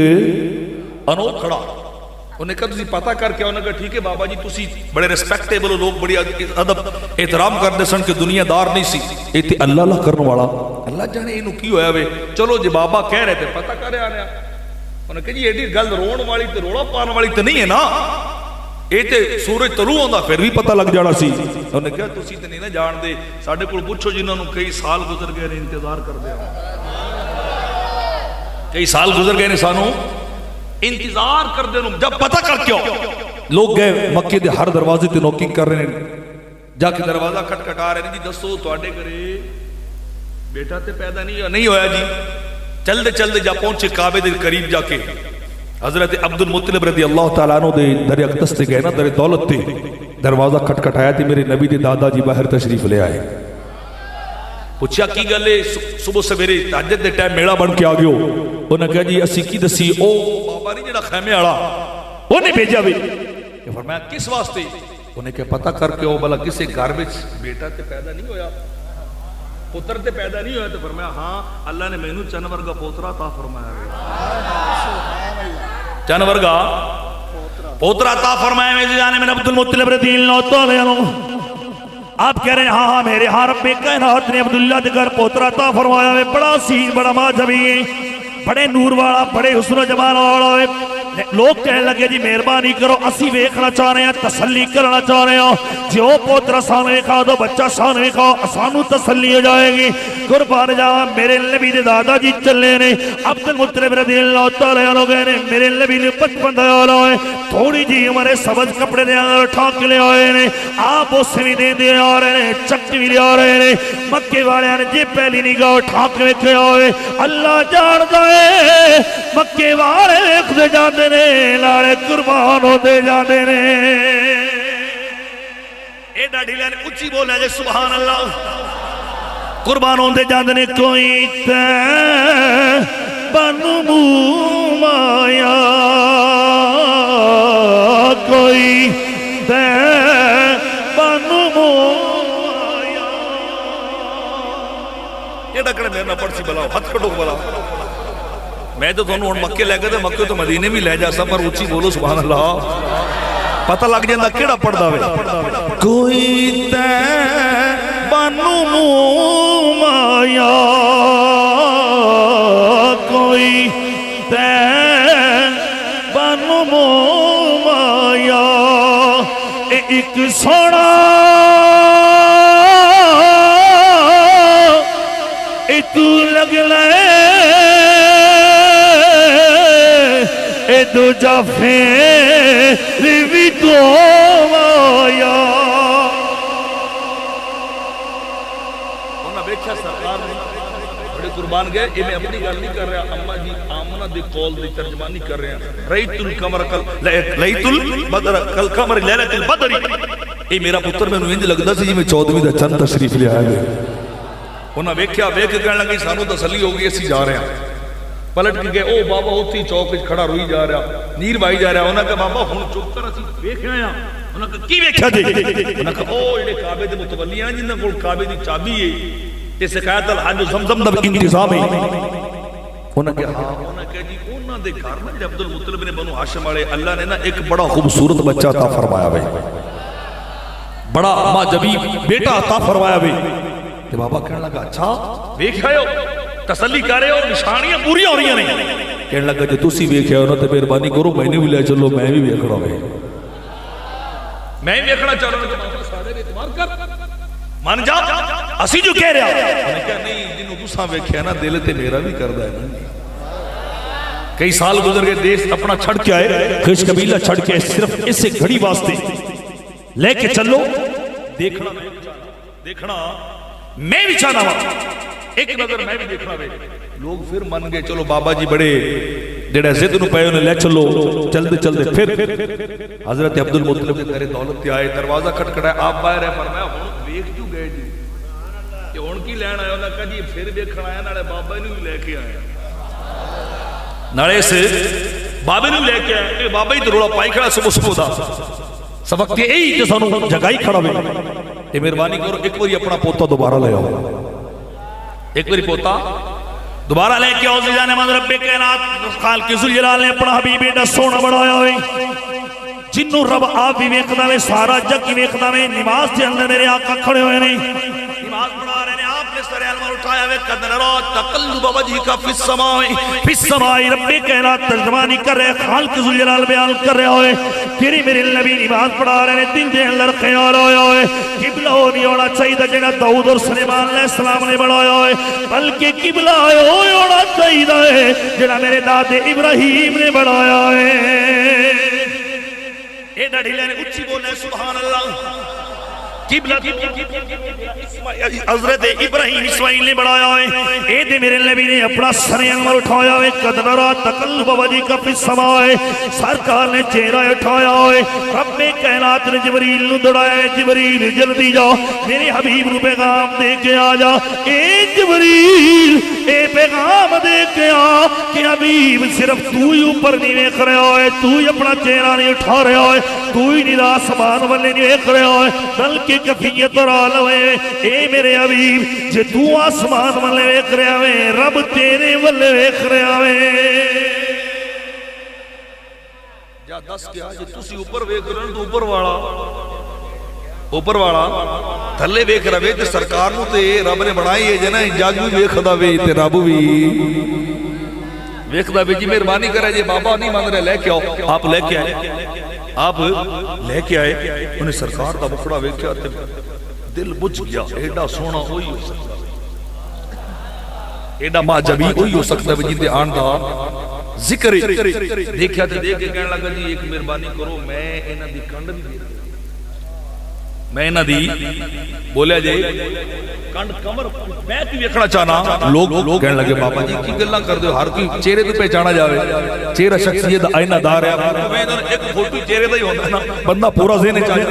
انوکھڑا انہیں کہا تسی پتہ کر کے انہیں کہا ٹھیک ہے بابا جی تسی بڑے ریسپیکٹیبل لوگ بڑی ادب احترام کر دے سن کہ دنیا دار نہیں سی یہ تے اللہ اللہ کرنے والا اللہ جانے انہوں کی ہویا وے چلو جی بابا کہہ رہے تھے پتہ کر رہے آنے انہوں نے کہا جی ایڈی گل رون والی تے روڑا پان والی تے نہیں ہے نا یہ تے سورج طلوع ہوندا پھر بھی پتہ لگ جانا سی انہوں نے کہا تسی تے نہیں نہ جان دے ساڈے کول پوچھو جنہوں نے کئی سال گزر گئے نے انتظار کر دیا کئی سال گزر گئے نے سانو انتظار کر دے جب پتہ کر کیوں لوگ گئے مکے دے ہر دروازے تے نوکنگ کر رہے ہیں جا کے دروازہ کھٹکھٹا رہے ہیں جی دسو تواڈے گھرے بیٹا تے پیدا نہیں ہویا جی چل دے جا پہنچے کعبے دے قریب جا کے حضرت عبد المطلب رضی اللہ تعالیٰ عنہ دے در اقدس تے گئے نا در دولت تے دروازہ کھٹکھٹایا تے میرے نبی دے دادا جی باہر تشریف لے آئے پوچھا کی گلے صبح سویرے تہجد دے ٹائم میڑا بن کے آ گیو انہوں نے کہا جی اسی کی دسی او بابا نہیں جڑا خیمے والا انہیں بھیجا بھی کہ فرمایا کس واسطے انہیں کہ پتہ کر کے او بھلا کسے گھر وچ بیٹا تے پیدا نہیں ہویا پتر تے پیدا نہیں ہویا تو فرمایا ہاں اللہ نے مینوں چن ورگا پوترا عطا فرمایا چن ورگا پوترا عطا فرمایا میں جانے میں عبد المطلب رضی اللہ تعالیٰ عنہ آپ کہہ رہے ہیں ہاں میرے ہاں رب کائنات نے عبداللہ دے گھر پوترا عطا فرمایا ہے بڑا سین بڑا ماجبی ہے بڑے نور والا بڑے حسن و جمال والا ہے لوگ کہنے لگے جی مہربانی کرو اسی ویکھنا چاہ رہے ہیں تسلی کرنا چاہ رہے ہیں جو پوترا سانو ویکھا دو بچہ سانو ویکھا سانو تسلی ہو جائے گی قربان جاواں میرے نبی دے دادا جی چلے نے عبد المطلب رضی اللہ تعالی عنہ گئے نے میرے نبی نے 55 دا والا ہے تھوڑی جی ہمارے سبز کپڑے دے اندر ٹھا کے لے آئے نے آپ اس بھی دے آ رہے ہیں چک بھی لے آ رہے نے مکے والے نے جی پہلی نگاہ ٹھا کے ویکھے ہوئے اللہ جاندا ہے مکے والے ویکھدے جاندے نے لارے قربان ہوتے جاندے نے اے ڈاڈی لے اچھی بولے جے سبحان اللہ قربان ہوتے جاندے نے کوئی تے بنو مایا کوئی تے بنو مایا یہ ڈکڑے میرے نہ پڑھ سی بلاؤ ہاتھ کٹو بلاؤ میں تو دونوں مکے لے گئے تھے مکے تو مدینے بھی لے جا سا پر اچھی بولو سبحان اللہ پتہ لگ جاندہ کیڑا پڑھدا وے کوئی تے بنو مایا کوئی تے بنو مایا ایک سونا تو لگ لے اے دو جافے بھی تو آیا انہاں بیٹھا سرکار نے بڑے قربان گئے یہ میں اپنی گل نہیں کر رہا اما جی آمنہ دی قول دی ترجمانی کر رہے ہیں ریت القمر کالقمر لیلۃ البدر اے میرا پتر میں انج لگدا سی جی میں 14ویں دا چند تشریف لے آیا گئے انہاں ویکھیا ویکھ کہن لگے سانو تسلی ہو گئی اسی جا رہے ہیں پلٹ کے گئے او بابا اوتھی چوک وچ کھڑا روئی جا رہا نیر وائی جا رہا انہاں کہا بابا ہن چپ کر اسی ویکھیا ہیں انہاں کہا کی ویکھیا جی انہاں کہا او جڑے کعبے دے متولی ہیں جنہاں کول کعبے دی چابی ہے تے سقایت الحج زمزم دا انتظام ہے انہاں کہا ہاں انہاں کہا جی انہاں دے گھر میں عبد المطلب نے بنو ہاشم والے اللہ نے نا ایک بڑا خوبصورت بچہ عطا فرمایا بھائی بڑا معجبی بیٹا عطا فرمایا بھائی کہ بابا کہنے لگا اچھا ویکھ آئے ہو تسلی کر رہے ہو نشانیاں پوری ہو رہی ہیں نہیں کہنے لگا جو تسی ویکھ آئے ہو نا تو مہربانی کرو میں نے بھی لے چلو میں بھی ویکھ رہا ہوں میں بھی ویکھنا چاہ رہا ہوں کہ بابا سارے اعتبار کر مان جا اسی جو کہہ رہا میں نے کہا نہیں جنہوں تساں ویکھیا نا دل تے میرا بھی کردا ہے کئی سال گزر گئے دیش اپنا چھڑ کے آئے خش قبیلہ چھڑ کے صرف اسے گھڑی واسطے لے کے چلو دیکھنا میں بھی چاہنا ہوں ایک نظر میں بھی دیکھنا ہوئے لوگ پھر من گئے چلو بابا جی بڑے جڑے زد نو پائے انہیں لے چلو چلتے چلتے پھر حضرت عبد المطلب کے گھر دولت تے آئے دروازہ کھٹکھٹایا آپ باہر ہے فرمایا ہن ویکھ کیوں گئے جی کہ ہن کی لین آیا انہاں کہا جی پھر ویکھنا آیا نالے بابا نوں بھی لے کے آیا نالے سے بابے نوں لے کے آیا بابا ہی تے رولا پائی کھڑا صبح صبح دا سبق تے یہی تے سانو جگائی کھڑا ہوئے تے مہربانی کرو ایک باری اپنا پوتا دوبارہ لے آؤ ایک باری پوتا دوبارہ لے کے آؤ جانے من رب کائنات خالق ذوالجلال نے اپنا حبیب ایڈا سونا بڑھایا ہوئے جنوں رب آپ بھی ویکھدا وے سارا جگ کی ویکھدا وے نماز دے اندر میرے آقا کھڑے ہوئے نہیں نماز پڑھا رہے ہیں آپ نے سر علم اٹھایا وے قد نرا تقلب وجهك فی السماء رب کائنات ترجمانی کر رہے خالق ذوالجلال بیان کر رہے ہوئے تیری میرے نبی نماز پڑھا رہے ہیں دل دے اندر خیال آیا ہوئے قبلہ نہیں ہونا چاہیے جڑا داؤد اور سلیمان علیہ السلام نے بنایا ہوئے بلکہ قبلہ ہونا چاہیے جڑا میرے دادے ابراہیم نے بنایا ہے اے ڈھیلے نے اچھی بولے سبحان اللہ قبلہ حضرت ابراہیم اسماعیل نے بڑھایا ہے اے دے میرے نبی نے اپنا سر انور اٹھایا ہے قد نرا تقلب وجهك فی السماء سرکار نے چہرہ اٹھایا ہے رب کائنات نے جبریل نو دڑایا ہے جبریل جلدی جا میرے حبیب نو پیغام دے کے آ جا اے جبریل اے پیغام دے کے آ کہ حبیب صرف تو ہی اوپر نہیں دیکھ رہا ہے تو ہی اپنا چہرہ نہیں اٹھا رہا ہے تو ہی نہیں آسمان والے نہیں دیکھ رہا ہے بلکہ کفیت اور عالم ہے اے میرے حبیب جے تو آسمان والے دیکھ رہا ہے رب تیرے والے دیکھ رہا ہے جا دس کیا جے تسی اوپر دیکھ رہے تو اوپر والا تھلے دیکھ رہے تے سرکار نو تے رب نے بنائی ہے جنا جگ بھی دیکھدا وے تے رب بھی دیکھدا وے جی مہربانی کرے جے بابا نہیں مان رہے لے کے آؤ آپ لے کے آئے انہیں سرکار دا مکھڑا ویکھیا تے دل بجھ گیا ایڈا سونا ہوئی ہو سکتا ایڈا معجبی ہوئی ہو سکتا ہے جن دے آن دا ذکر دیکھیا تے دیکھ کے کہنے لگا جی ایک مہربانی کرو میں انہاں دی کنڈ بھی دے میں انہاں دی بولیا جی کنڈ کمر میں کی ویکھنا چاہنا لوگ کہنے لگے بابا جی کی گلاں کر دیو ہر کوئی چہرے تے پہچانا جاوے چہرہ شخصیت آئینہ دار ہے میں ایک فوٹو چہرے دا ہی ہوتا ہے نا بندہ پورا ذہن چاہے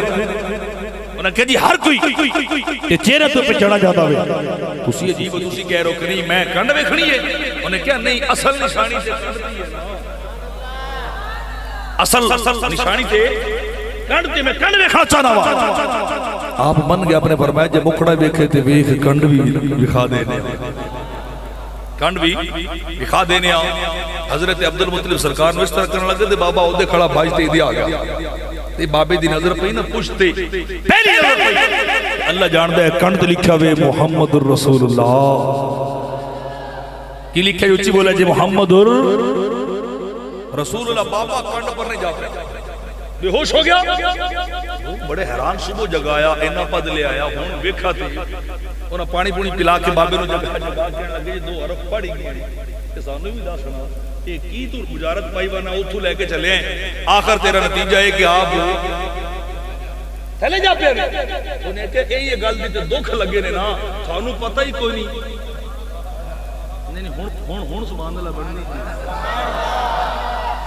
انہاں کہا جی ہر کوئی چہرے تے پہچانا جاتا ہے تسی عجیب تسی کہہ رہو کہ نہیں میں کنڈ ویکھنی ہے انہیں کہا نہیں اصل نشانی سے کنڈ دی ہے اصل نشانی سے کنڈ تے میں کنڈ ویکھنا چاہنا ہوا آپ من گیا اپنے فرمایا جب مکھڑا ویکھے تے ویکھ کنڈ بھی دکھا دینے کنڈ بھی دکھا دینے حضرت عبد المطلب سرکار نے اس طرح کرنے لگے تے بابا اودے کھڑا باج تے دی آ گیا تے بابے دی نظر پئی نا پوچھتے پہلی نظر پئی اللہ جاندا ہے کنڈ تے لکھیا وے محمد رسول اللہ کی لکھیا اچھی بولا جی محمد رسول اللہ بابا کنڈ پر نہیں جا پیا بے ہوش ہو گیا بڑے حیران صبح جگایا اینا پد لے آیا ہون ویکھا تے انہاں پانی پونی پلا کے بابے نو جگا کہنے لگے دو حرف پڑھی گئے تے سانو بھی دسنا کہ کی تو بجارت پائی وانا اتھو لے کے چلے ہیں آخر تیرا نتیجہ ہے کہ آپ تھلے جا پیا انہیں کہ یہ گل دی تے دکھ لگے نے نا سانو پتہ ہی کوئی نہیں ہون سبحان اللہ بننی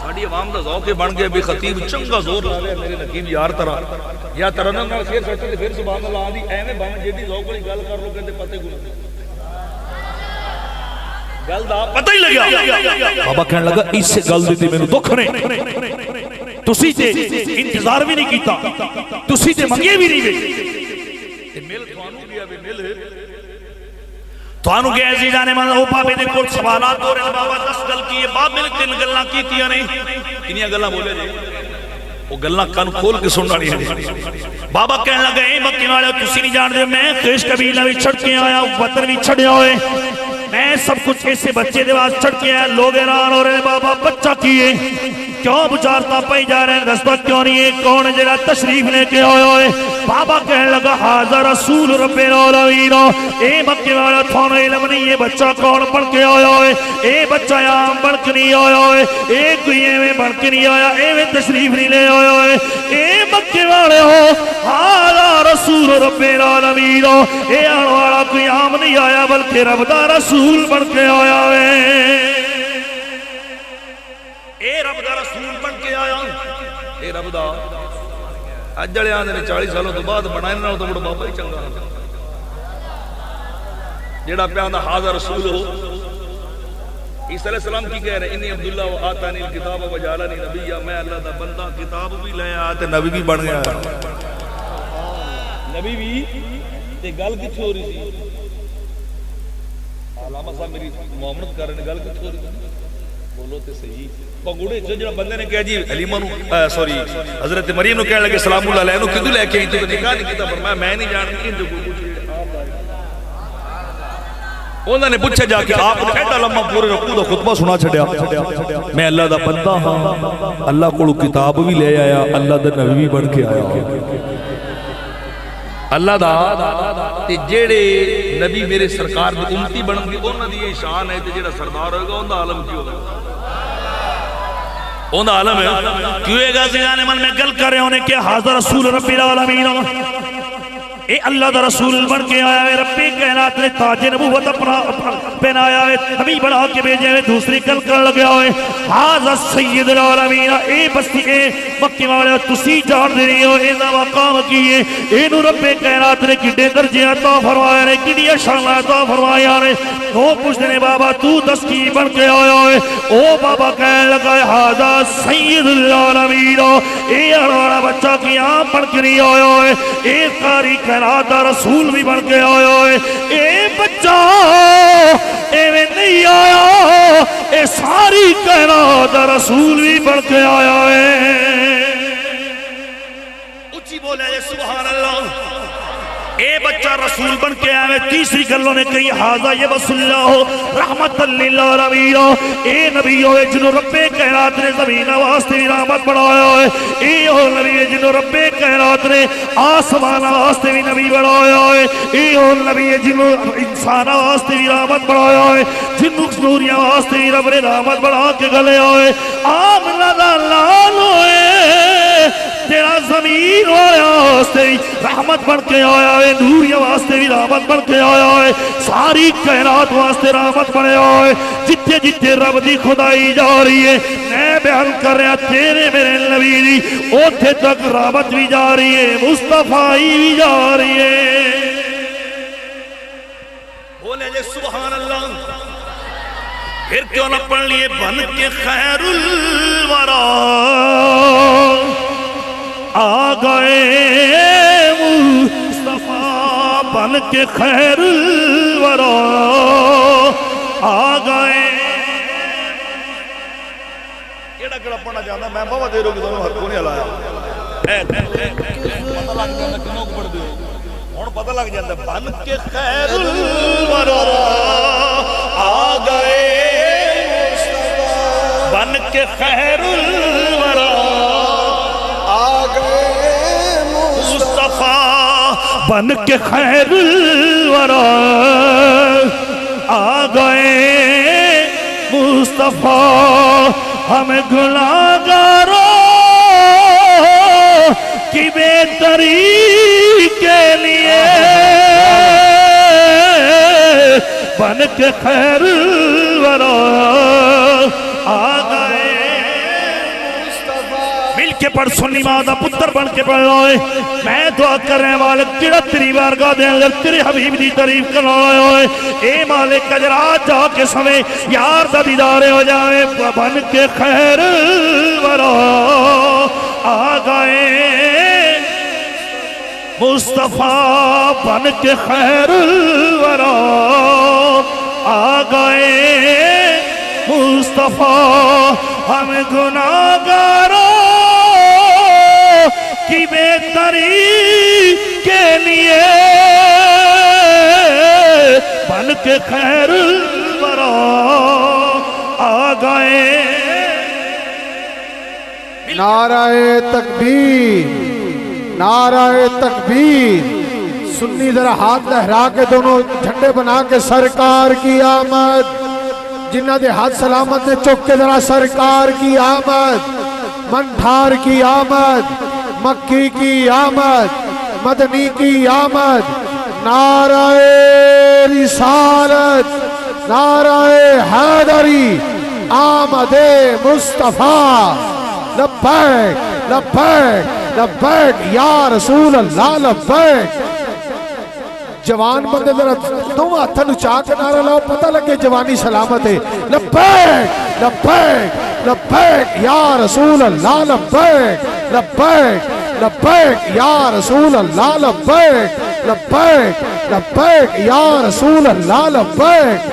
ساڑی عوام دا ذوق بن گئے بھی خطیب چنگا زور لا لیا میرے نقیب یار طرح یا ترنم نال پھر سچے تے پھر سبحان اللہ آدھی ایویں بن جیدی ذوق والی گل کر لو کہندے پتے گل گل دا پتہ ہی لگیا بابا کہنے لگا اس سے گل دی مینوں دکھ نے تسی تے انتظار بھی نہیں کیتا تسی تے منگے بھی نہیں وے مل تھانو گیا وے مل تھانو گیا عزیزاں نے من او بابے دے کول سوالات ہو رہے بابا 10 گل کیے باب میں 3 گلاں کیتیاں نہیں کنیاں گلاں بولے جی وہ گلاں کان کھول کے سننا نہیں ہے بابا کہنے لگا اے مکے والے تسی نہیں جان دے میں خیش قبیلہ بھی چھڑ کے آیا وطن بھی چھڑیا ہوئے میں سب کچھ ایسے بچے دے واس چھڑ کے آیا لوگ حیران ہو رہے بابا بچہ کیے کیوں بچارتا پائی جا رہے ہیں دستا کیوں نہیں ہے کون جڑا تشریف لے کے آئے ہوئے بابا کہنے لگا حاضر رسول رب العالمین اے مکے والا تھانو علم نہیں یہ بچہ کون بن کے آیا ہوئے اے بچہ عام بن کے نہیں آیا ہوئے اے کوئی ایویں بن کے نہیں آیا ایویں تشریف نہیں لے آیا ہوئے اے مکے والے ہو حاضر رسول رب العالمین اے آن والا کوئی عام نہیں آیا بلکہ رب دا رسول بن کے آیا ہوئے اے رب دا رسول بن کے آیا اے رب دا اج جڑے آندے نے 40 سالوں تو بعد بنائے نال تو بڑا بابا ہی چنگا جیڑا پیا دا حاضر رسول ہو عیسی علیہ السلام کی کہہ رہے انی عبداللہ و آتانی الکتاب و جعلنی نبیا میں اللہ دا بندہ کتاب بھی لے آیا تے نبی بھی بن گیا نبی بھی تے گل کتھے ہو رہی سی علامہ صاحب میری معاملت کر رہے ہیں گل کتھے ہو رہی سی بولو تے صحیح پگوڑے جو بندے نے کہا جی حلیمہ نو سوری حضرت مریم نو کہنے لگے سلام اللہ علیہ نو کدو لے کے آئی تو نکاح نہیں کیتا فرمایا میں نہیں جانتی جو کچھ انہوں نے پوچھا جا کے آپ نے ایڈا لمحہ پورے رکوع دا خطبہ سنا چھڑیا میں اللہ دا بندہ ہاں اللہ کو کتاب بھی لے آیا اللہ دا نبی بھی بن کے آیا اللہ دا تے جیڑے نبی میرے سرکار دی امتی بن گئی انہاں دی یہ شان ہے تے جیڑا سردار ہوگا انہاں دا عالم کی ہوگا انہاں عالم ہے کیوں ہے گا زیادہ من میں گل کر رہے ہونے کہ حاضر رسول رب العالمین اے اللہ دا رسول بن کے آیا ہے رب کائنات نے تاج نبوت اپنا پہنایا ہے نبی بنا کے بھیجے ہوئے دوسری گل کر لگیا ہوئے حاضر سید العالمین اے بستی اے مکے والے تسی جان دے رہی ہو اے دا مقام کیے اے نو رب کائنات نے کڈے درجے عطا فرمایا نے کڈی شان عطا فرمایا نے وہ پوچھتے نے بابا تو دس کی بن کے آیا ہے او بابا کہنے لگا ہے حاضر سید العالمین اے ہمارا بچہ کی آم بن کے نہیں آیا ہے اے قاری کائنات دا رسول بھی بن کے آیا ہے اے بچہ ایویں نہیں آیا اے ساری کائنات دا رسول بھی بن کے آیا ہے اچھی بولے سبحان اللہ اے بچہ رسول بن کے آئے تیسری گلوں نے کہی حاضر یہ بس اللہ رحمت للعالمین اے نبی ہوئے جنہوں رب کائنات نے زمین واسطے بھی رحمت بڑھایا ہے اے ہو نبی ہے جنہوں رب کائنات نے آسمان واسطے بھی نبی بڑھایا ہے اے ہو نبی ہے جنہوں انسان واسطے بھی رحمت بڑھایا ہے جنہوں سنوریاں واسطے بھی رب نے رحمت بڑھا کے گلے آئے آمنہ دا لال ہوئے تیرا زمین والے واسطے بھی رحمت بن کے آیا ہے نوریہ واسطے بھی رحمت بن کے آیا ہے ساری کائنات واسطے رحمت بنے آئے جتے جتے رب دی خدائی جا رہی ہے میں بیان کر رہا تیرے میرے نبی دی اوتھے تک رحمت بھی جا رہی ہے مصطفی بھی جا رہی ہے بولے جے سبحان اللہ پھر کیوں نہ پڑھ لیے بن کے خیر الورا آ گئے مصطفیٰ بن کے خیر الورا آ گئے کیڑا کیڑا پڑھنا چاہتا میں بابا دے رو کہ تمہیں ہر کو نہیں ہلایا پتہ لگ جاتا کنوں کو پڑھ دے ہوں پتہ لگ جاتا بن کے خیر الورا آ گئے بن کے خیر الورا آ گئے مصطفیٰ بن کے خیر الورا آ گئے مصطفیٰ ہمیں گناہگاروں کی بہتری کے لیے بن کے خیر الورا آ گئے مل کے پڑھ سنی مادہ پتر بن کے پڑھ ہوئے میں دعا کر رہے والد جڑا تیری بارگاہ دے اندر تیرے حبیب دی تعریف کرنا ہوئے اے مالک اجر آج جا کے سمیں یار دا دیدارے ہو جائے بن کے خیر الورا آ گئے مصطفیٰ بن کے خیر الورا آ گئے مصطفیٰ ہم گناہگاروں کی بہتری کے لیے بن کے خیر الورا آ گئے نعرہ تکبیر نعرہ تکبیر سنی ذرا ہاتھ لہرا کے دونوں جھنڈے بنا کے سرکار کی آمد جنہ دے ہاتھ سلامت نے چک کے ذرا سرکار کی آمد منٹھار کی آمد مکی کی آمد مدنی کی آمد نعرہ رسالت نعرہ حیدری آمد مصطفیٰ لبیک لبیک لبیک یا رسول اللہ لبیک جوان بندے ذرا دو ہاتھاں نوں چاہ کے نعرہ لاؤ پتہ لگے جوانی سلامت ہے لبیک لبیک لبیک یا رسول اللہ لبیک لبیک لبیک یا رسول اللہ لبیک لبیک لبیک یا رسول اللہ لبیک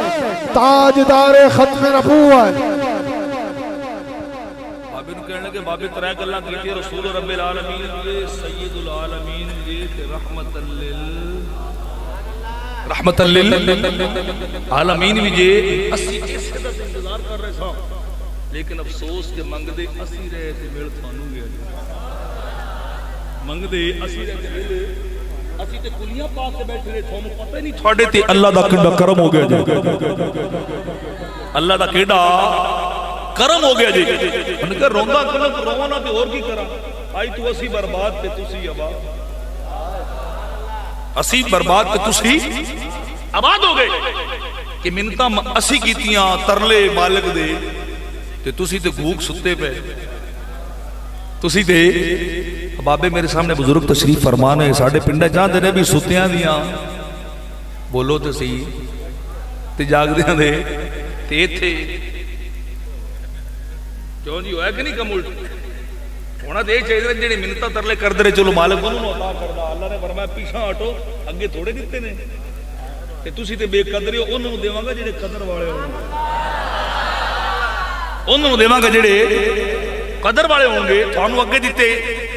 تاجدار ختم نبوت کہنے لگے بابے ترائے کہ اللہ کہتے ہیں رسول رب العالمین دے سید العالمین دے رحمت للعالمین بھی جے اسی اس حدت انتظار کر رہے تھا لیکن افسوس کے منگ دے اسی رہے تھے میل تھانو گیا منگ دے اسی رہے تھے میل اسی تے کلیاں پاک کے بیٹھے رہے تھانو پتہ نہیں تھوڑے تے اللہ دا کیڑا کرم ہو گیا جی اللہ دا کیڑا کرم ہو گیا جی انہوں نے کہا روندہ کرنا تو روانا تے اور کی کرا آئی تو اسی برباد تے تسی آباد اسی برباد تے تسی آباد ہو گئے کہ منتہ اسی کیتیاں ترلے مالک دے تے تسی تے گھوک ستے پہ تسی تے بابے میرے سامنے بزرگ تشریف فرمانے ساڑھے پنڈے جان دے نے بھی ستیاں دیاں بولو تے سی تے جاگ دیاں دے تے تھے کیوں جی ہویا کہ نہیں کم الٹ ہونا دے چاہیے تھے جنہیں منتہ ترلے کر دے چلو مالک انہوں نے عطا کر دا اللہ نے فرمایا پیچھا ہٹو اگے تھوڑے دیتے نے کہ تسی تے بے قدری ہو انہوں نے دیواں گا جنہیں قدر والے ہوں انہوں نے دیواں گا جنہیں قدر والے ہوں گے تھانو اگے دیتے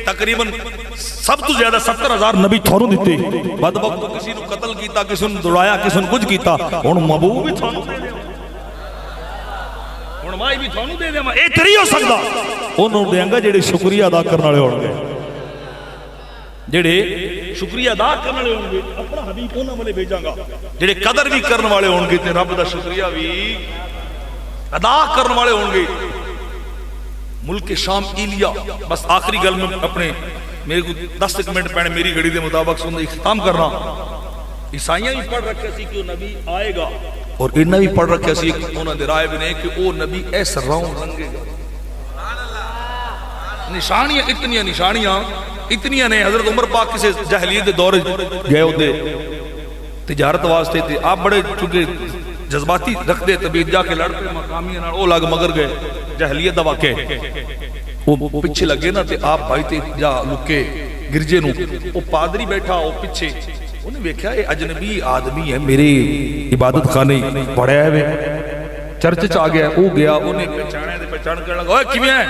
تقریباً سب تو زیادہ 70,000 نبی تھانو دیتے بدبخت تو کسی نے قتل کیتا کسی نے دڑایا کسی نے کچھ کیتا انہوں محبوب بھی تھانو دے دے مائی بھی تھانو دے دے ماں اے تری ہو سکتا انہوں دے انگا جڑے شکریہ ادا کرنا لے ہوں گے جڑے شکریہ ادا کرنا لے ہوں گے اپنا حبیب انہوں والے بھیجاں گا جڑے قدر بھی کرنے والے ہوں گے تے رب دا شکریہ بھی ادا کرنے والے ہوں گے ملک شام ایلیا بس آخری گل میں اپنے میرے کو 10 منٹ پہنے میری گھڑی دے مطابق سن اختتام کرنا عیسائیاں بھی پڑھ رکھے سی کہ وہ نبی آئے گا اور انہاں بھی پڑھ رکھے سی کہ انہاں دے رائے بنے کہ وہ نبی ایسا راؤں رنگے گا نشانیاں اتنیاں نے حضرت عمر پاک کسے جاہلیت دے دور گئے ہوتے تجارت واسطے تھے آپ بڑے چونکہ جذباتی رکھ دے طبیعت جا کے لڑتے مقامیاں او لگ مگر گئے جاہلیت دا واقع وہ پچھے لگے نا تے آپ بھائی تے جا لکے گرجے نو وہ پادری بیٹھا وہ پچھے انہیں دیکھا یہ اجنبی آدمی ہے میری عبادت خانے پڑھے ہوئے چرچ چ آ گیا وہ گیا انہیں پہچانے دے پہچان کرنے لگا اوے کیویں ہے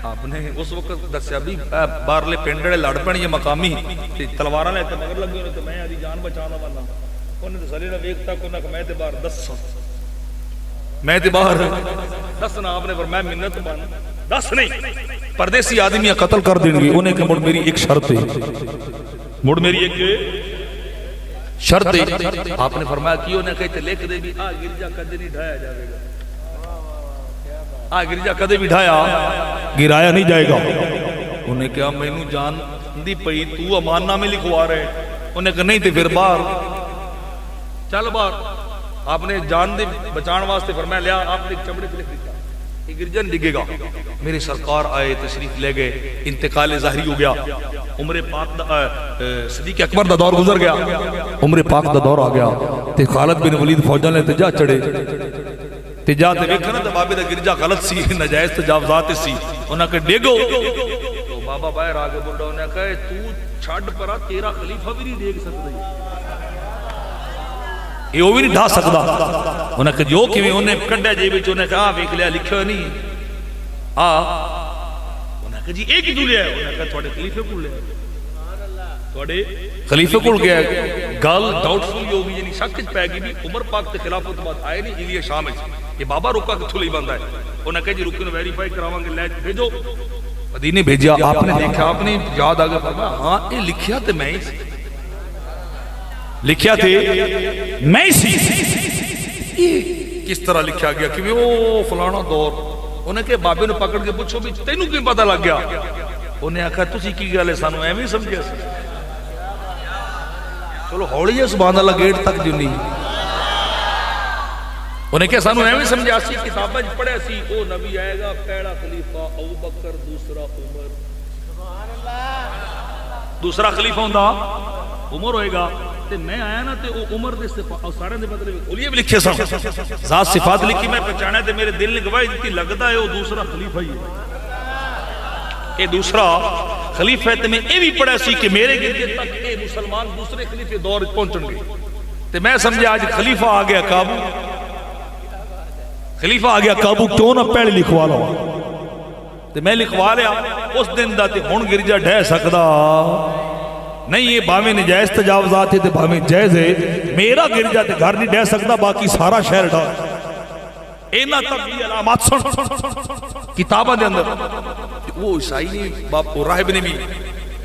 آپ نے اس وقت دسیا بھی باہرلے پنڈ والے لڑ پے مقامی تلوار لے کے مگر لگے ہونے میں آدھی جان بچانا والا انہیں تو سارے ویکتا کہ میں باہر دسا میں باہر دسنا آپ نے فرمایا منت بن دس نہیں پردیسی آدمی قتل کر دیں گے انہیں کہ مڑ میری ایک شرط ہے مڑ میری ایک شرط ہے آپ نے فرمایا کہ انہیں کہتے لکھ دے بھی آ گرجا کدے نہیں ڈھایا جائے گا آ گرجا کدے بھی ڈھایا گرایا نہیں جائے گا انہیں کہا میں نو جان دی پئی تو امان نامے لکھوا رہے انہیں کہا نہیں تے پھر باہر چل باہر آپ نے جان دے بچان واسطے فرمایا لیا آپ نے ایک چمڑے پہ لکھ دیا یہ گرجن ڈگے گا میرے سرکار آئے تشریف لے گئے انتقال ظاہری ہو گیا عمر پاک صدیق اکبر دا دور گزر گیا عمر پاک دا دور آ گیا تے خالد بن ولید فوجاں نے تجا چڑھے تجا تے ویکھنا تے بابے دا گرجا غلط سی ناجائز تجاوزات سی انہاں کہ ڈگو تو بابا باہر آ کے بول رہا انہاں کہے تو چھڈ پرا تیرا خلیفہ بھی نہیں دیکھ سکدا یہ وہ بھی نہیں ڈھا سکتا انہیں کہ جو کہ انہیں کنڈے جے بچ انہیں کہا ویکھ لیا لکھا نہیں انہیں کہ جی ایک ہی دو لیا ہے انہیں کہا تھوڑے خلیفے کو لیا تھوڑے خلیفے کو گیا گل ڈاؤٹ فل ہوگی یعنی شک پہ گی بھی عمر پاک تے خلافت بعد آئے نہیں ایلیا شام یہ بابا رکا کتھوں لئی بندا ہے انہیں کہا جی رکے نو ویریفائی کراواں گے لے بھیجو مدینے بھیجیا آپ نے دیکھا آپ نے یاد آ گیا فرمایا ہاں یہ لکھیا تے میں ہی لکھیا تھے میں سی کس طرح لکھیا گیا کہ وہ فلانا دور انہیں کہ بابے نے پکڑ کے پوچھو بھی تینوں کی پتہ لگ گیا انہیں آکھا تسی کی گل ہے سانو ایویں سمجھیا سی چلو ہولی ہے سبحان اللہ گیٹ تک جو نہیں انہیں کہ سانو ایویں سمجھیا سی کتاباں وچ پڑھیا سی او نبی آئے گا پہلا خلیفہ ابوبکر دوسرا عمر سبحان اللہ دوسرا خلیفہ ہوندا عمر ہوئے گا تے میں آیا نا تے عمر دے صفات سارے دے بدلے اولیے بھی لکھے سن ذات صفات لکھی میں پہچانا تے میرے دل نے گواہی دیتی لگدا ہے وہ دوسرا خلیفہ ہی ہے یہ دوسرا خلیفہ ہے تے میں یہ بھی پڑھا سی کہ میرے گردے تک اے مسلمان دوسرے خلیفے دور پہنچن گے تے میں سمجھا آج خلیفہ آ گیا قابو خلیفہ آ گیا قابو کیوں نہ پہلے لکھوا لو تے میں لکھوا لیا اس دن دا تے ہن گرجا ڈہ سکدا نہیں یہ بھاویں نجائز تجاوزات ہے تے بھاویں جائز ہے میرا گرجا تے گھر نہیں ڈہ سکتا باقی سارا شہر ڈا اینا تک بھی علامات سن کتابہ دے اندر وہ عیسائی نے باپ راہب نے بھی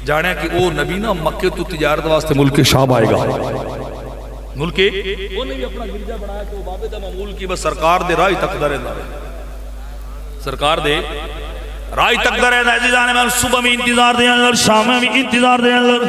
جانا کہ وہ نبی نا مکہ تو تجارت واسطے ملک شام آئے گا ملک وہ نے بھی اپنا گرجا بنایا کہ وہ بابے دا معمول کی بس سرکار دے راہ تک درے سرکار دے رائی تک در ہے عزیزانے میں صبح میں انتظار دے اندر شام میں انتظار دے اندر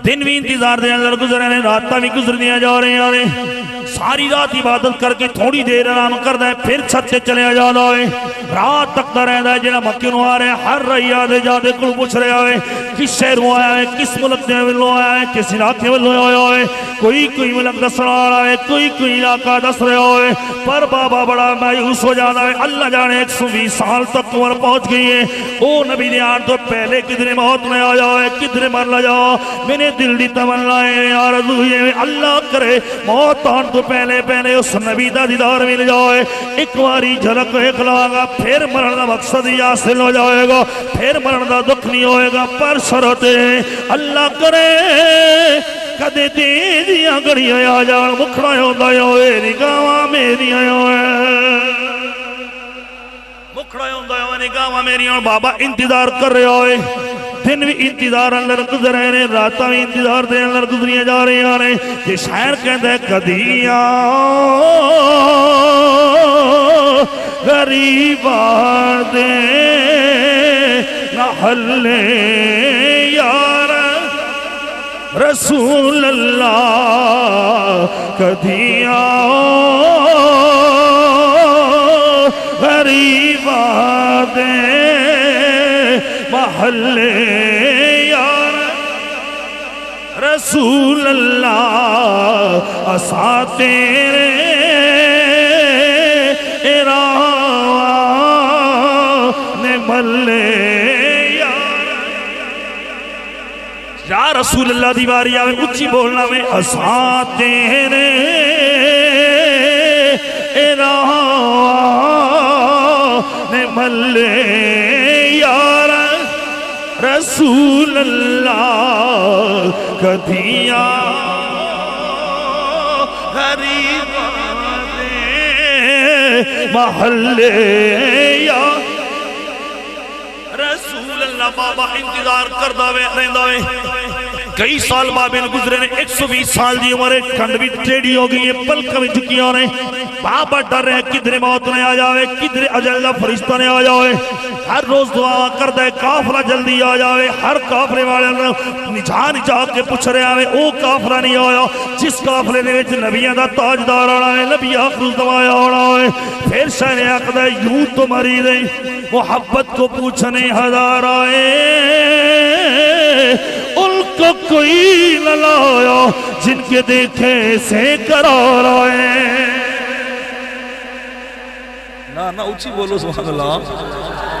دن بھی انتظار دے اندر گزرے ہیں راتہ بھی گزر دیا جا رہے ہیں ساری رات عبادت کر کے تھوڑی دیر آرام کر دیں پھر چھت سے چلے جانا ہے رات تک در ہے جنہ مکہ نو آ رہے ہیں ہر رہی آدھے جادے کل پوچھ رہے آئے کس شہروں آیا ہے کس ملک دے ولو آیا ہے کس علاقے ولو آیا ہے کوئی ملک دس رہا ہے کوئی علاقہ دس رہا ہے پر بابا بڑا مایوس ہو جانا ہے اللہ جانے 120 سال تک عمر پہنچ گئی ہے او نبی نے آن تو پہلے کدھر موت میں آ جاؤ کدھر مر ل جاؤ میں نے دل دی تمنا ہے آرزو ہے اللہ کرے موت آن تو پہلے اس نبی دا دیدار مل جائے ایک واری جھلک اخلا گا پھر مرن دا مقصد ہی حاصل ہو جائے گا پھر مرن دا دکھ نہیں ہوئے گا پر شرط اللہ کرے کدے تیزیاں گڑیاں آ جان مکھڑا ہوندہ ہوئے نگاواں میریاں ہوئے مکھڑا ہوندہ ہوئے نگاواں میریاں بابا انتظار کر رہے ہوئے دن بھی انتظار اندر گزر رہے ہیں راتاں بھی انتظار دے اندر گزریاں جا رہے ہیں یہ شاعر کہتا ہے کدیاں غریب آدے نہ حلے یار رسول اللہ کدیاں غریب آدے محلے یار رسول اللہ اسا تیرے نے ملے یا رسول اللہ دیواری آوے اچھی بولنا میں اسا تیرے نے ملے رسول اللہ کدیاں غریباں دے محلے یا رسول اللہ بابا انتظار کردہ وے رہندہ وے کئی سال بابے نے گزرے نے 120 سال دی عمر کھنڈ بھی ٹیڑھی ہو گئی ہے پلک میں جھکیاں نے بابا ڈر رہے کدھر موت نے آ جاوے کدھر اجل فرشتہ نے آ جاوے ہر روز دعا کردہ کافرہ جلدی آ جاوے ہر کافرے والے نجا کے پوچھ رہے آوے او کافرہ نہیں آیا جس کافرے نے وچ نبیوں دا تاجدار آنا ہے نبی آخر دوایا ہونا ہے پھر شہر عقدہ یوں تو مریض ہے محبت کو پوچھنے ہزار آئے ان کو کوئی نہ لایا جن کے دیکھے سے قرار آئے نا اچھی بولو سبحان اللہ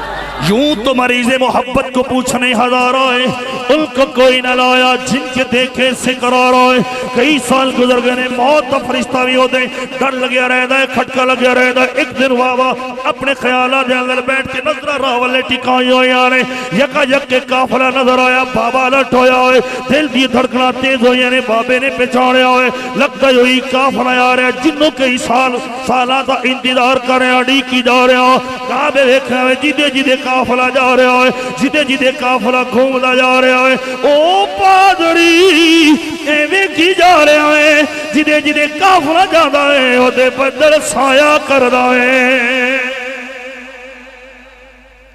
یوں تو مریض محبت کو پوچھنے ہزار آئے ان کو کوئی نہ لایا جن کے دیکھے سے قرار آئے کئی سال گزر گئے موت کا فرشتہ بھی ہوتے ڈر لگیا رہتا ہے کھٹکا لگیا رہتا ہے ایک دن بابا اپنے خیالات دے اندر بیٹھ کے نظرہ راہ والے ٹکائی ہوئی آنے یکا یک کے کافلہ نظر آیا بابا لٹ ہویا ہوئے دل دی دھڑکنا تیز ہوئی آنے بابے نے پچھاڑے ہوئے لگتا ہوئی کافلہ آ رہے جنوں کئی سالہ انتظار کر رہے ہیں اڈی کی جا رہے ہیں کعبے دیکھنے ہوئے جیدے جیدے کافلہ جا رہا ہے جیدے جیدے کافلہ گھومدا جا رہا ہے او پادری ایویں کی جا رہا ہے جیدے جیدے کافلہ جادا ہے او دے بدل سایہ کردا ہے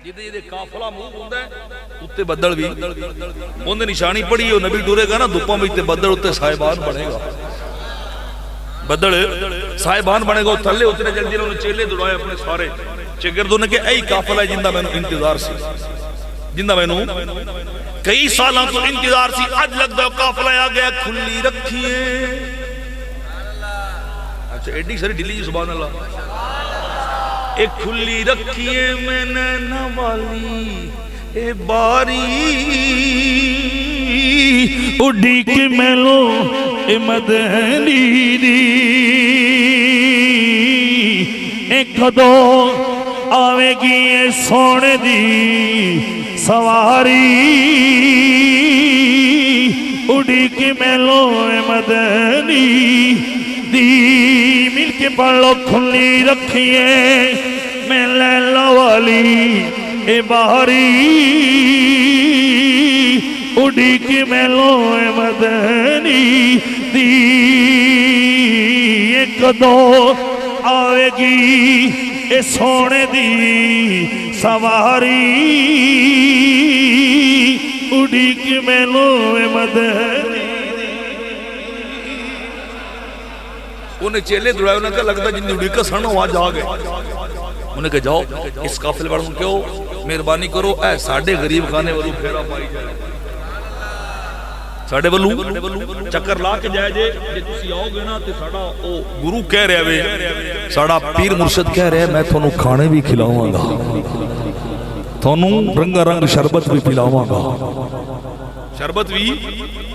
جیدے جیدے کافلہ موو ہوندا ہے اتے بدل بھی اوندے نشانی پڑھی ہو نبی ٹورے گا نا دھوپاں وچ تے بدل اتے صاحبان بنے گا بدل صاحبان بنے گا تھلے اتنے جلدی انہوں نے چیلے دوڑائے اپنے سارے چگردوں نے کہ اے کافلہ ہے جندہ میں نے انتظار سی جندہ میں نے کئی سالوں تو انتظار سی آج لگ دو کافلہ آ گیا کھلی رکھیے اچھا ایڈی ساری ڈیلی جی سبحان اللہ ایک کھلی رکھیے میں نے نوالی اے باری اڈی کے میلو اے مدنی دی ایک دو آوے گی سونے دی سواری اڈی کی میلو مدنی دی مل کے پڑھ لو کھلی رکھیے میں لیلا والی اے بہاری اڈی کی میلو مدنی دی ایک دو آوے گی اے سونے دی سواری اڈی کی میلو مدنی انہیں چیلے دوڑائے انہیں کہا لگتا جن اڈی کا سنو آج آگئے انہیں کہا جاؤ اس قافلے والوں کیوں مہربانی کرو اے ساڑھے غریب خانے والوں پھیرا پائی جائے ساڑھے والوں چکر لا کے جائے جے تسی آؤ گے نا تے ساڑھا گروہ کہہ رہے ہوئے ساڑھا پیر مرشد کہہ رہے میں تھونوں کھانے بھی کھلاؤں گا تھونوں رنگا رنگ شربت بھی پلاؤں گا شربت بھی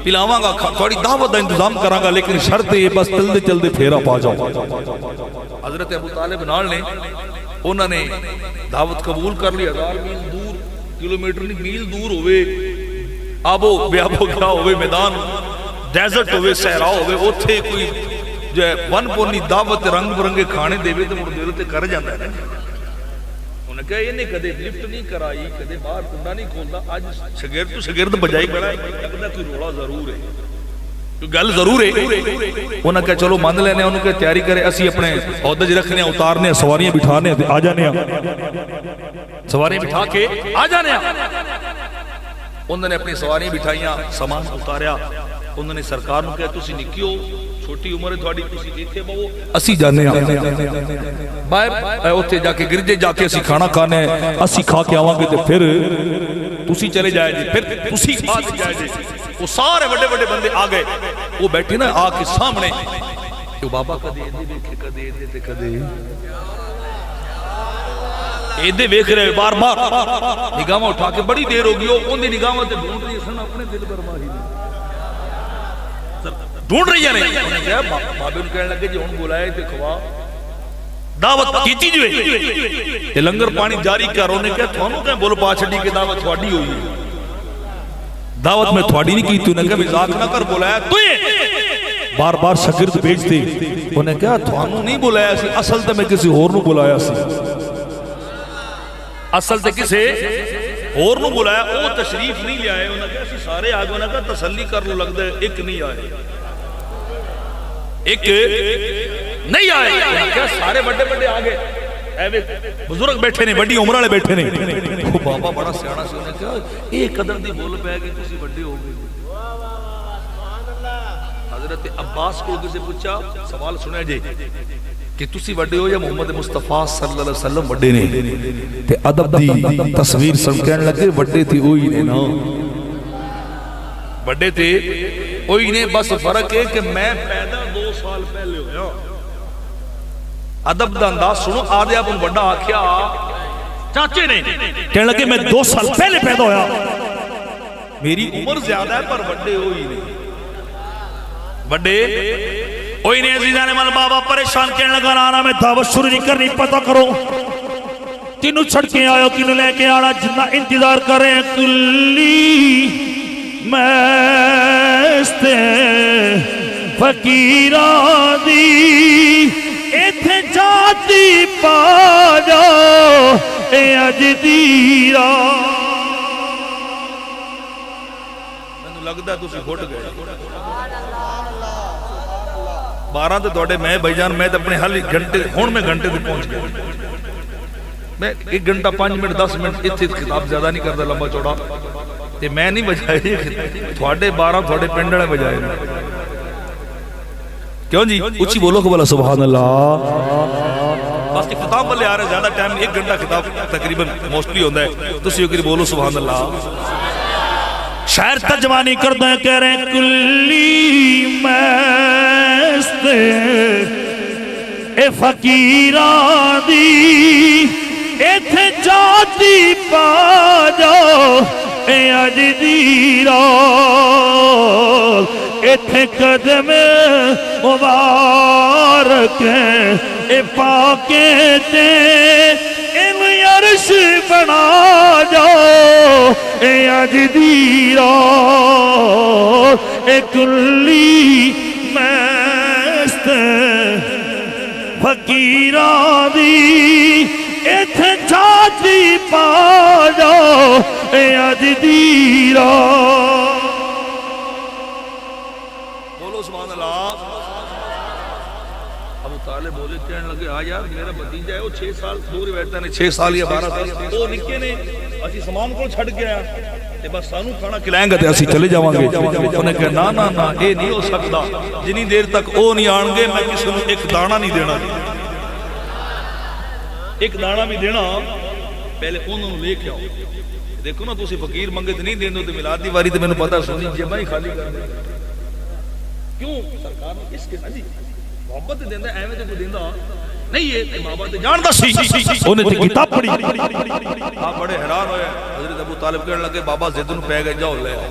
پلاؤں گا تھوڑی دعوت دا انتظام کراں گا لیکن شرط یہ بس چلدے پھیرا پا جاؤ حضرت ابو طالب نال نے انہوں نے دعوت قبول کر لی 1000 میل دور کلومیٹر نہیں میل دور ہوئے آبو بیابو گیا ہوئے میدان ڈیزرٹ ہوئے صحرا ہوئے اوتھے کوئی جو ہے ون پونی دعوت رنگ برنگے کھانے دے ہوئے تو مڑ دے تے کر جاندہ ہے انہیں کہا یہ نہیں کدے لفٹ نہیں کرائی کدے باہر کنڈا نہیں کھولتا آج شگرد تو شگرد بجائی بڑا ہے لگتا کوئی روڑا ضرور ہے کوئی گل ضرور ہے انہیں کہا چلو مان لینے انہوں کہا تیاری کرے اسی اپنے عہدج رکھنے اتارنے سواریاں بٹھانے آ جانے سواریاں بٹھا کے آ جانے انہوں نے اپنی سواریاں بٹھائیاں سامان اتاریا انہوں نے سرکار نے کہا تسی نکیو چھوٹی عمر ہے تھوڑی تسی دیکھے باؤ اسی جانے باہر اوتھے جا کے گرجے جا کے اسی کھانا کھانے اسی کھا کے آواں گے تے پھر تسی چلے جائے جی پھر تسی کھا کے جائے جی وہ سارے بڑے بڑے بندے آ گئے وہ بیٹھے نا آ کے سامنے کہ بابا کدے دے دیکھے کدے دے تے کدے ایدے ویکھ رہے بار بار نگاہ اٹھا کے بڑی دیر ہوگی ان دی نگاہ تے ڈھونڈ رہی سن اپنے دل پر ماری ڈھونڈ رہی ہے نہیں انہیں کہا بابے ان کہنے لگے جی ہون بلائے تے کھوا دعوت کیتی جو ہے یہ لنگر پانی جاری کر انہیں کہا تھانوں کہیں بولو پاچھڑی کے دعوت تھوڑی ہوئی ہے دعوت میں تھوڑی نہیں کی تھی، انہیں کہا مزاق نہ کر، بلایا تو بار بار شاگرد بھیجتے، انہیں کہا تھوانو نہیں بلایا سی، اصل تے میں کسی اور نو بلایا سی، اصل تے کسے اور نو بلایا، وہ تشریف نہیں لے آئے، انہیں کہا سی سارے آگے، انہیں کہا تسلی کر لو، لگ دے ایک نہیں آئے، ایک نہیں آئے، انہیں کہا سارے بڑے بڑے آگے، بزرگ بیٹھے نے، بڑی عمر والے بیٹھے نے، وہ بابا بڑا سیاڑا سے انہیں کہا ایک قدر دی بول پہ کہ تسی بڑے ہو گئے۔ حضرت عباس کو کسی پوچھا، سوال سنیا جی کہ تسی بڑے ہو یا محمد مصطفیٰ صلی اللہ علیہ وسلم بڑے نے؟ تے ادب دی تصویر سن کہنے لگے بڑے تھی وہی نے نا، بڑے تھے وہی نے، بس فرق ہے کہ میں پیدا 2 سال پہلے ہویا۔ ادب دا انداز سنو، آدھے آپ ان بڑا آکھیا چاچے نے، کہنے لگے میں 2 سال پہلے پیدا ہویا، میری عمر زیادہ ہے پر بڑے ہوئی نہیں، بڑے اوہی نے عزیزان مال بابا پریشان کہنے لگا نانا میں دعوت شروع نہیں کرنی، پتہ کرو تینوں چھڑ کے آئے ہو، کنوں لے کے آنا، جتنا انتظار کریں کلی میستے فقیران دی ایتھے جاتی پا جاؤ اے اجدیرہ۔ میں نے لگتا ہے تسی گھٹ گئے 12 تے توڑے میں بھائی جان، میں اپنے حل گھنٹے ہون میں گھنٹے تے پہنچ گیا، میں 1 گھنٹہ 5 منٹ 10 منٹ اتھے خطاب زیادہ نہیں کرتا لمبا چوڑا، تے میں نہیں بجائے تھوڑے 12 تھوڑے پنڈڑے بجائے، کیوں جی اچھی بولو کہ بولا سبحان اللہ۔ بس کہ خطاب والے آ رہے زیادہ ٹائم 1 گھنٹہ خطاب تقریباً موسٹلی ہوتا ہے، تو اسی بولو سبحان اللہ۔ شاعر ترجمانی کردہ ہیں، کہہ رہے ہیں کلی میستے اے فقیران دی ایتھے جاتی پا جاؤ اے اجدیرہ، ایتھے قدم مبارک اے پاکے تے ان عرش بنا جاؤ اے اجدیرہ، اے کلی میست فقیران دی ایتھے جاتی پا جاؤ اے اجدیرہ۔ بولو سبحان اللہ۔ ابو طالب بولے کہنے لگے آ یار میرا بھتیجا ہے، وہ 6 سال دور بیٹھتا نے، 6 سال یا 12 سال، وہ نکے نے اسی سامان کو چھڑ گیا تے بس سانو کھانا کھلائیں گے تے اسی چلے جاواں گے۔ انہیں کہا نا نا نا اے نہیں ہو سکتا، جنی دیر تک او نہیں آن گے میں کسی کو ایک دانہ نہیں دینا، ایک دانہ بھی دینا، پہلے انہوں نے لے کے آؤ۔ دیکھو نا تسی فقیر منگے تے نہیں دیندو تے میلاد دی واری تے میں نے پتہ سنی جمع ہی خالی کر دے، کیوں سرکار نے اس کے جی محبت دیندہ ایویں تے کوئی دیندہ نہیں ہے، محبت جاندا سی، انہیں تے کتاب پڑھی، آپ بڑے حیران ہوئے۔ حضرت ابو طالب کہنے لگے بابا ضد نوں پے گئے، جاؤ لے آؤ،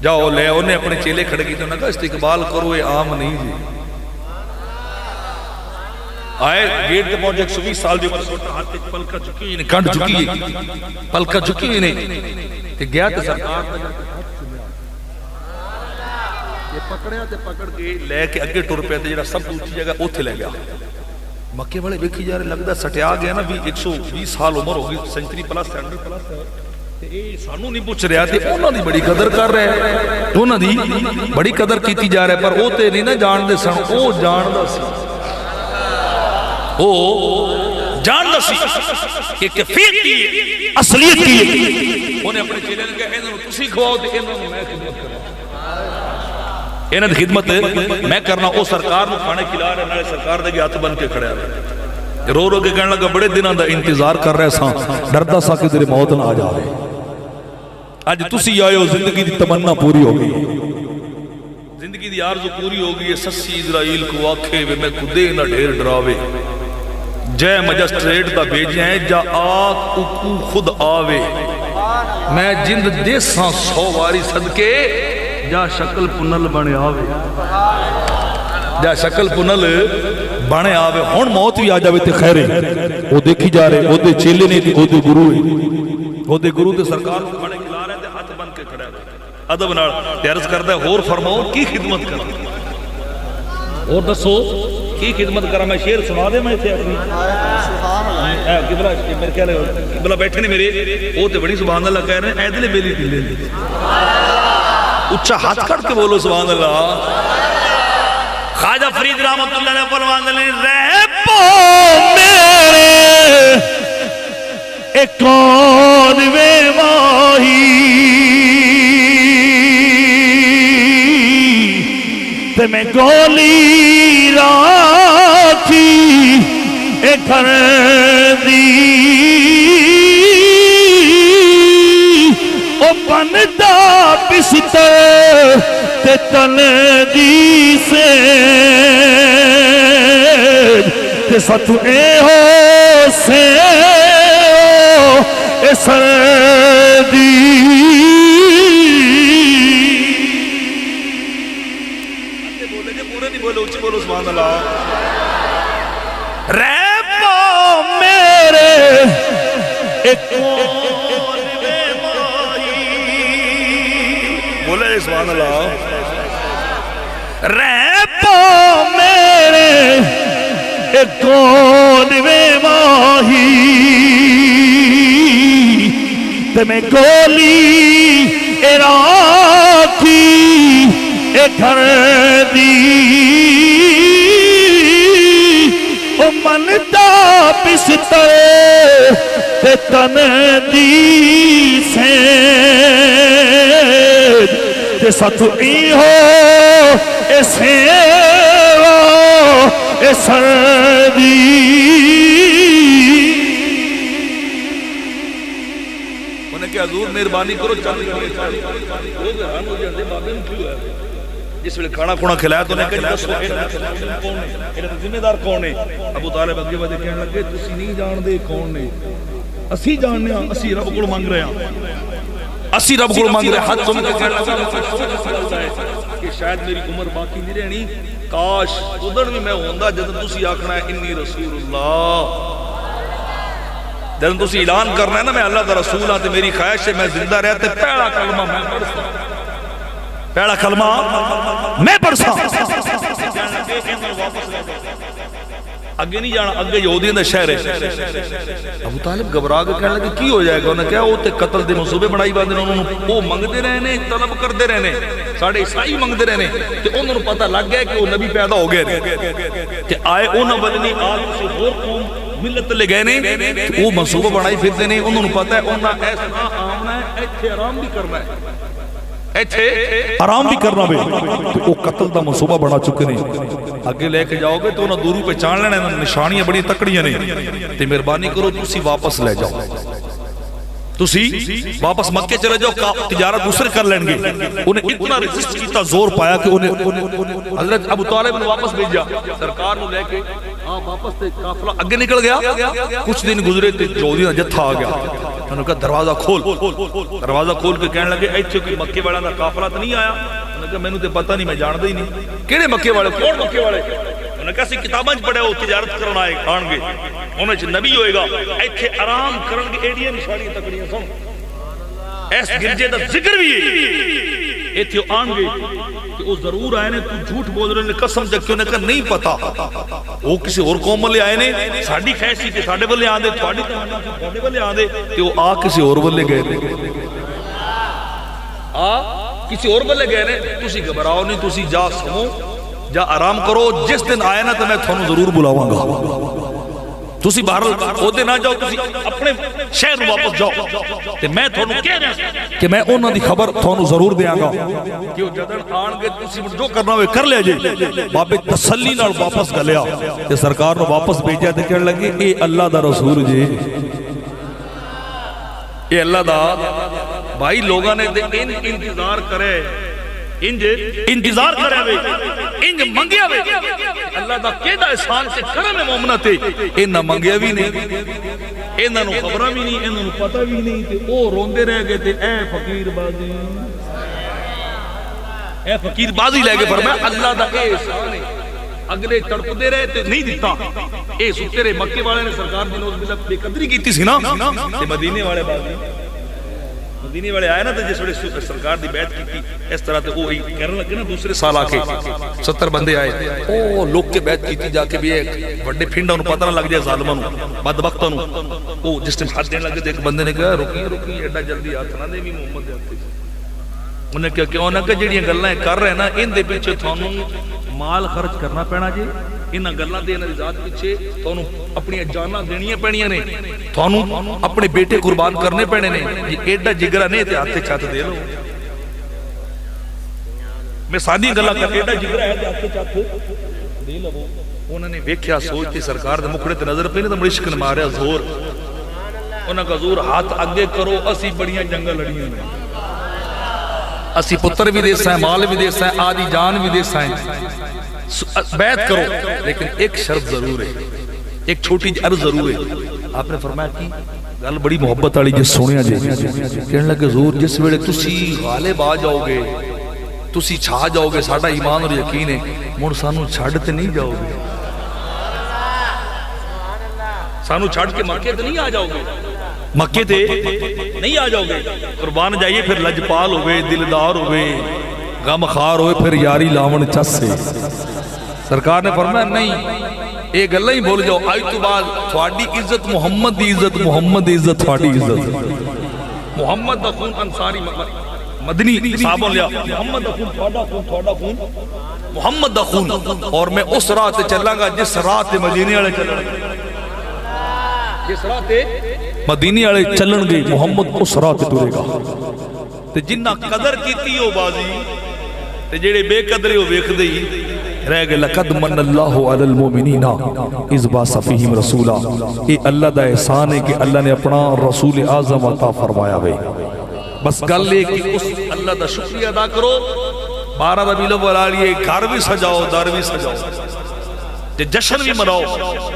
جاؤ لے آؤ۔ انہیں اپنے چیلے کھڑے کیتے، انہوں نے کہا استقبال کرو، یہ عام نہیں جی۔ آئے گیٹ تے پہنچے، 120 سال دی عمر، چھوٹا ہاتھ پلکا چکی ہے، کنڈ چکی ہے، پلکا چکی ہے، تے گیا تے سرکار یہ پکڑیا تے پکڑ کے لے کے اگے ٹر پیا تے جڑا سب اونچی جگہ اوتھے لے گیا۔ مکے والے ویکھی جا رہے، لگدا سٹیا گیا نا، 120 سال عمر ہو گئی، سینچری پلس 100 پلس ہے، تے اے سانو نہیں پوچھ رہا تے انہاں دی بڑی قدر کر رہے ہیں، انہاں دی بڑی قدر کیتی جا رہا ہے، پر او تے نہیں نا جان دے سن، او جاندا سی، او جاندا سی کہ کیفیت کی ہے، اصلیت کی ہے۔ انہیں اپنے چیلے نے کہا انہاں نوں تسی کھواؤ تے انہاں نوں میں خدمت کراں، انہاں دی خدمت میں کرنا۔ او سرکار نوں کھانے کھلا رہے، نالے سرکار دے ہاتھ بن کے کھڑیا رہے، رو رو کے کہنے لگا بڑے دنوں دا انتظار کر رہے ساں، ڈردا سا کہ تیرے موت نہ آ جاوے، اج تسی آئے ہو، زندگی دی تمنا پوری ہو گئی، زندگی دی آرزو پوری ہو گئی ہے۔ سسی اسرائیل کو آکھے وے میں خودے نہ ڈھیر ڈراوے، جے مجسٹریٹ دا بھیجے ہیں جا آکھ اکو خود آوے، میں جند دیساں 100 واری صدقے جا شکل پنل بنے آوے، جا شکل پنل بنے آوے۔ ہون موت بھی آ جاوے تے خیر ہے، وہ دیکھی جا رہے، وہ دے چیلے نے تے وہ دے گروہ ہے، وہ دے گروہ تے سرکار کو کھانے کھلا رہے تے ہاتھ بن کے کھڑا ہے ادب نال تے عرض کردا ہے اور فرماؤ کی خدمت کراں اور دسو کی خدمت کراں میں شعر سنا دے میں ایتھے اپنی قبلہ میرے خیال قبلہ بیٹھے نے میرے وہ تے بڑی سبحان اللہ کہہ رہے ہیں ایدلے بیلی ٹلے اچھا ہاتھ کٹ کے بولو سبحان اللہ خواجہ فرید رحمت اللہ نے فرمان لے رہ پو میرے ایک کون وے ماہی تے میں گولی راکھی ایک گھر دی او بندہ پستے تے تن دی سے تے ستو اے ہو سے اے سر دی بولو سبحان اللہ ریپو میرے ایک کون وے ماہی بولے سبحان اللہ ریپو میرے ایک کون وے ماہی تے میں گولی راکھی اے گھر دی او من دا پستے تے تن دی سید تے ستو ای ہو اے سیوا اے سردی انہیں کہ حضور مہربانی کرو چل جس ویلے کھانا کھونا کھلایا تو انہیں کہا ذمہ دار کون ہے ابو طالب اگے وجہ کہنے لگے تسی نہیں جان دے کون نے اسی جاننے ہیں اسی رب کو مانگ رہے ہیں اسی رب کو مانگ رہے ہیں حد سن کے کہنے لگا کہ شاید میری عمر باقی نہیں رہنی کاش ادھر بھی میں ہوندہ جدن تسی آکھنا ہے انی رسول اللہ جدن تسی اعلان کرنا ہے نا میں اللہ دا رسول ہاں تے میری خواہش ہے میں زندہ رہتے پہلا کلمہ میں پڑھتا پہلا کلمہ میں پڑھتا اگے نہیں جانا اگے یہودیاں دا شہر ہے ابو طالب گھبرا کے کہنے لگے کی ہو جائے گا انہیں کہا وہ تے قتل دے منصوبے بنائی باندے انہوں نے وہ منگتے رہنے طلب کرتے رہنے ساڑھے عیسائی منگتے رہنے تے انہوں نے پتہ لگ گیا کہ وہ نبی پیدا ہو گئے تے آئے انہوں بدنی آج سے اور قوم ملت لے گئے نے وہ منصوبہ بنائی پھرتے نے انہوں نے پتہ ہے انہوں ایسا آمنا ہے ایتھے آرام بھی کرنا ہے آرام بھی کرنا بے وہ قتل دا منصوبہ بنا چکے نہیں آگے لے کے جاؤ گے تو انہوں دوروں پہ چان لینے نشانیاں بڑی تکڑیاں نہیں تے مہربانی کرو تسی واپس لے جاؤ تسی واپس مکے چلے جاؤ تجارت دوسرے کر لیں گے انہیں اتنا ریزسٹ کیتا زور پایا کہ انہیں حضرت ابو طالب نے واپس بھیجا سرکار نے لے کے واپس تے قافلہ اگے نکل گیا کچھ دن گزرے تے یہودیاں دا جتھا آ گیا انہوں نے کہا دروازہ کھول کے کہنے لگے ایتھے کوئی مکے والا دا قافلہ تو نہیں آیا انہوں نے کہا میں نے پتہ نہیں میں جان دے ہی نہیں کیڑے مکے والے کون مکے والے انہوں نے کہا سی کتاباں چ پڑھیا وہ تجارت کرنا آئے آن گے انہوں نے نبی ہوئے گا ایتھے آرام کرن گے ایڈیاں نشانیاں تکڑیاں سن ایس گرجے دا ذکر بھی ہے ایتھے آن گے کہ وہ ضرور آئے نے تو جھوٹ بول رہے نے قسم جگ انہیں کہا نہیں پتا وہ کسی اور قوم لے آئے نے ساڑھی خیسی تھے ساڑھے بلے آن دے تھوڑے بلے آن دے کہ وہ آ کسی اور بلے گئے نے کسی اور بلے گئے نے تسی گھبراؤ نہیں تسی جا سمو جا آرام کرو جس دن آئے نا تو میں تھانوں ضرور بلاواں گا تسی باہر ہوتے نہ جاؤ تسی اپنے شہر واپس جاؤ تے میں تھانوں کہہ رہا کہ میں انہاں دی خبر تھانوں ضرور دیاں گا کہ وہ جدن آن گے تسی جو کرنا ہوئے کر لے جے بابے تسلی نال واپس گلیا تے سرکار نے واپس بھیجا تے کہنے لگے اے اللہ دا رسول جی اے اللہ دا بھائی لوگاں نے انتظار کرے انتظار کرے ہوئے انج منگیا ہوئے اللہ دا کیدہ احسان سے کرم مومنت ہے انہا منگیا بھی نہیں انہا نو خبرہ بھی نہیں انہا نو پتہ بھی نہیں تے او روندے رہ گئے تے اے فقیر بازی لے گئے فرمایا اللہ دا اے احسان ہے اگلے تڑپ دے رہے تے نہیں دیتا اے ستے رہے مکے والے نے سرکار دی نوز بلک بے قدری کیتی سی نا تے مدینے والے بازی مدینے والے آئے نا تو جس ویلے سرکار دی بیعت کی اس طرح تے وہ کہنے لگے نا دوسرے سال آ کے 70 بندے آئے او لوگ کے بیعت کی جا کے بھی ایک بڑے پھنڈا انہوں پتہ نہ لگ جائے ظالماں نوں بدبختاں نوں وہ جس ٹائم ہاتھ دینے لگے تو ایک بندے نے کہا رکی ایڈا جلدی ہاتھ نہ دے بھی محمد دے ہاتھ انہیں کیا کیوں نہ کہ جڑیاں گلاں کر رہے نا ان دے پیچھے تھانوں مال خرچ کرنا پینا جی انہاں گلاں دے انہاں دی ذات پیچھے تھانوں اپنی جاناں دینیاں پینیاں نے تھانوں اپنے بیٹے قربان کرنے پینے نے جی ایڈا جگرا نہیں تے ہاتھ چھت دے لو میں سادی گلاں کر ایڈا جگرا ہے تے ہاتھ چھت دے لو انہوں نے ویکھیا سوچ سرکار دے مکھڑے تے نظر پئی تے مشک نے ماریا زور انہاں کا زور ہاتھ اگے کرو اسی بڑیاں جنگاں لڑیاں نے اسی پتر بھی دے سائیں مال بھی دے سائیں آدھی جان بھی دے سائیں بیعت کرو لیکن ایک شرط ضرور ہے ایک چھوٹی عرض ضرور ہے آپ نے فرمایا کی گل بڑی محبت والی جس سنیا جی کہنے لگے حضور جس ویلے تسی غالب آ جاؤ گے تسی چھا جاؤ گے ساڈا ایمان اور یقین ہے مڑ سانو چھڈ تے نہیں جاؤ گے سانو چھڈ کے مکے تے نہیں آ جاؤ گے مکے تے نہیں آ جاؤ گے قربان جائیے پھر لجپال ہوئے دلدار ہوئے غم خار ہوئے پھر یاری لاون چس سے سرکار نے فرمایا نہیں ایک گلہ ہی بول جاؤ آج تو بعد تھوڑی عزت محمد دی عزت محمد دی عزت تھوڑی عزت محمد دا خون انصاری مدنی صحابوں لیا محمد دا خون تھوڑا خون محمد دا خون اور میں اس راہ تے چلاں گا جس راہ تے مدینے والے چلن گے جس راہ تے مدینے والے چلن گے محمد اس راہ تے ٹرے گا تے جنہ قدر کیتی ہو بازی تے جڑے بے قدرے ہو ویکھدے ہی رہ گئے لقد من اللہ علی المومنین اذ بعث فیہم رسولا یہ اللہ دا احسان ہے کہ اللہ نے اپنا رسول اعظم عطا فرمایا ہوئے بس گل ہے کہ اس اللہ دا شکریہ ادا کرو 12 ربیع الاول آلیے گھر بھی سجاؤ در بھی سجاؤ جشن بھی مناؤ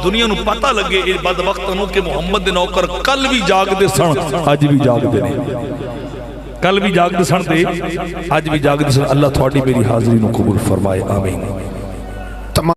دنیا نو پتہ لگے یہ بد وقت انہوں کہ محمد دے نوکر کل بھی جاگ دے سن آج بھی جاگ دے نہیں کل بھی جاگ دے سن دے آج بھی جاگ دے سن اللہ تھوڑی میری حاضری نو قبول فرمائے آمین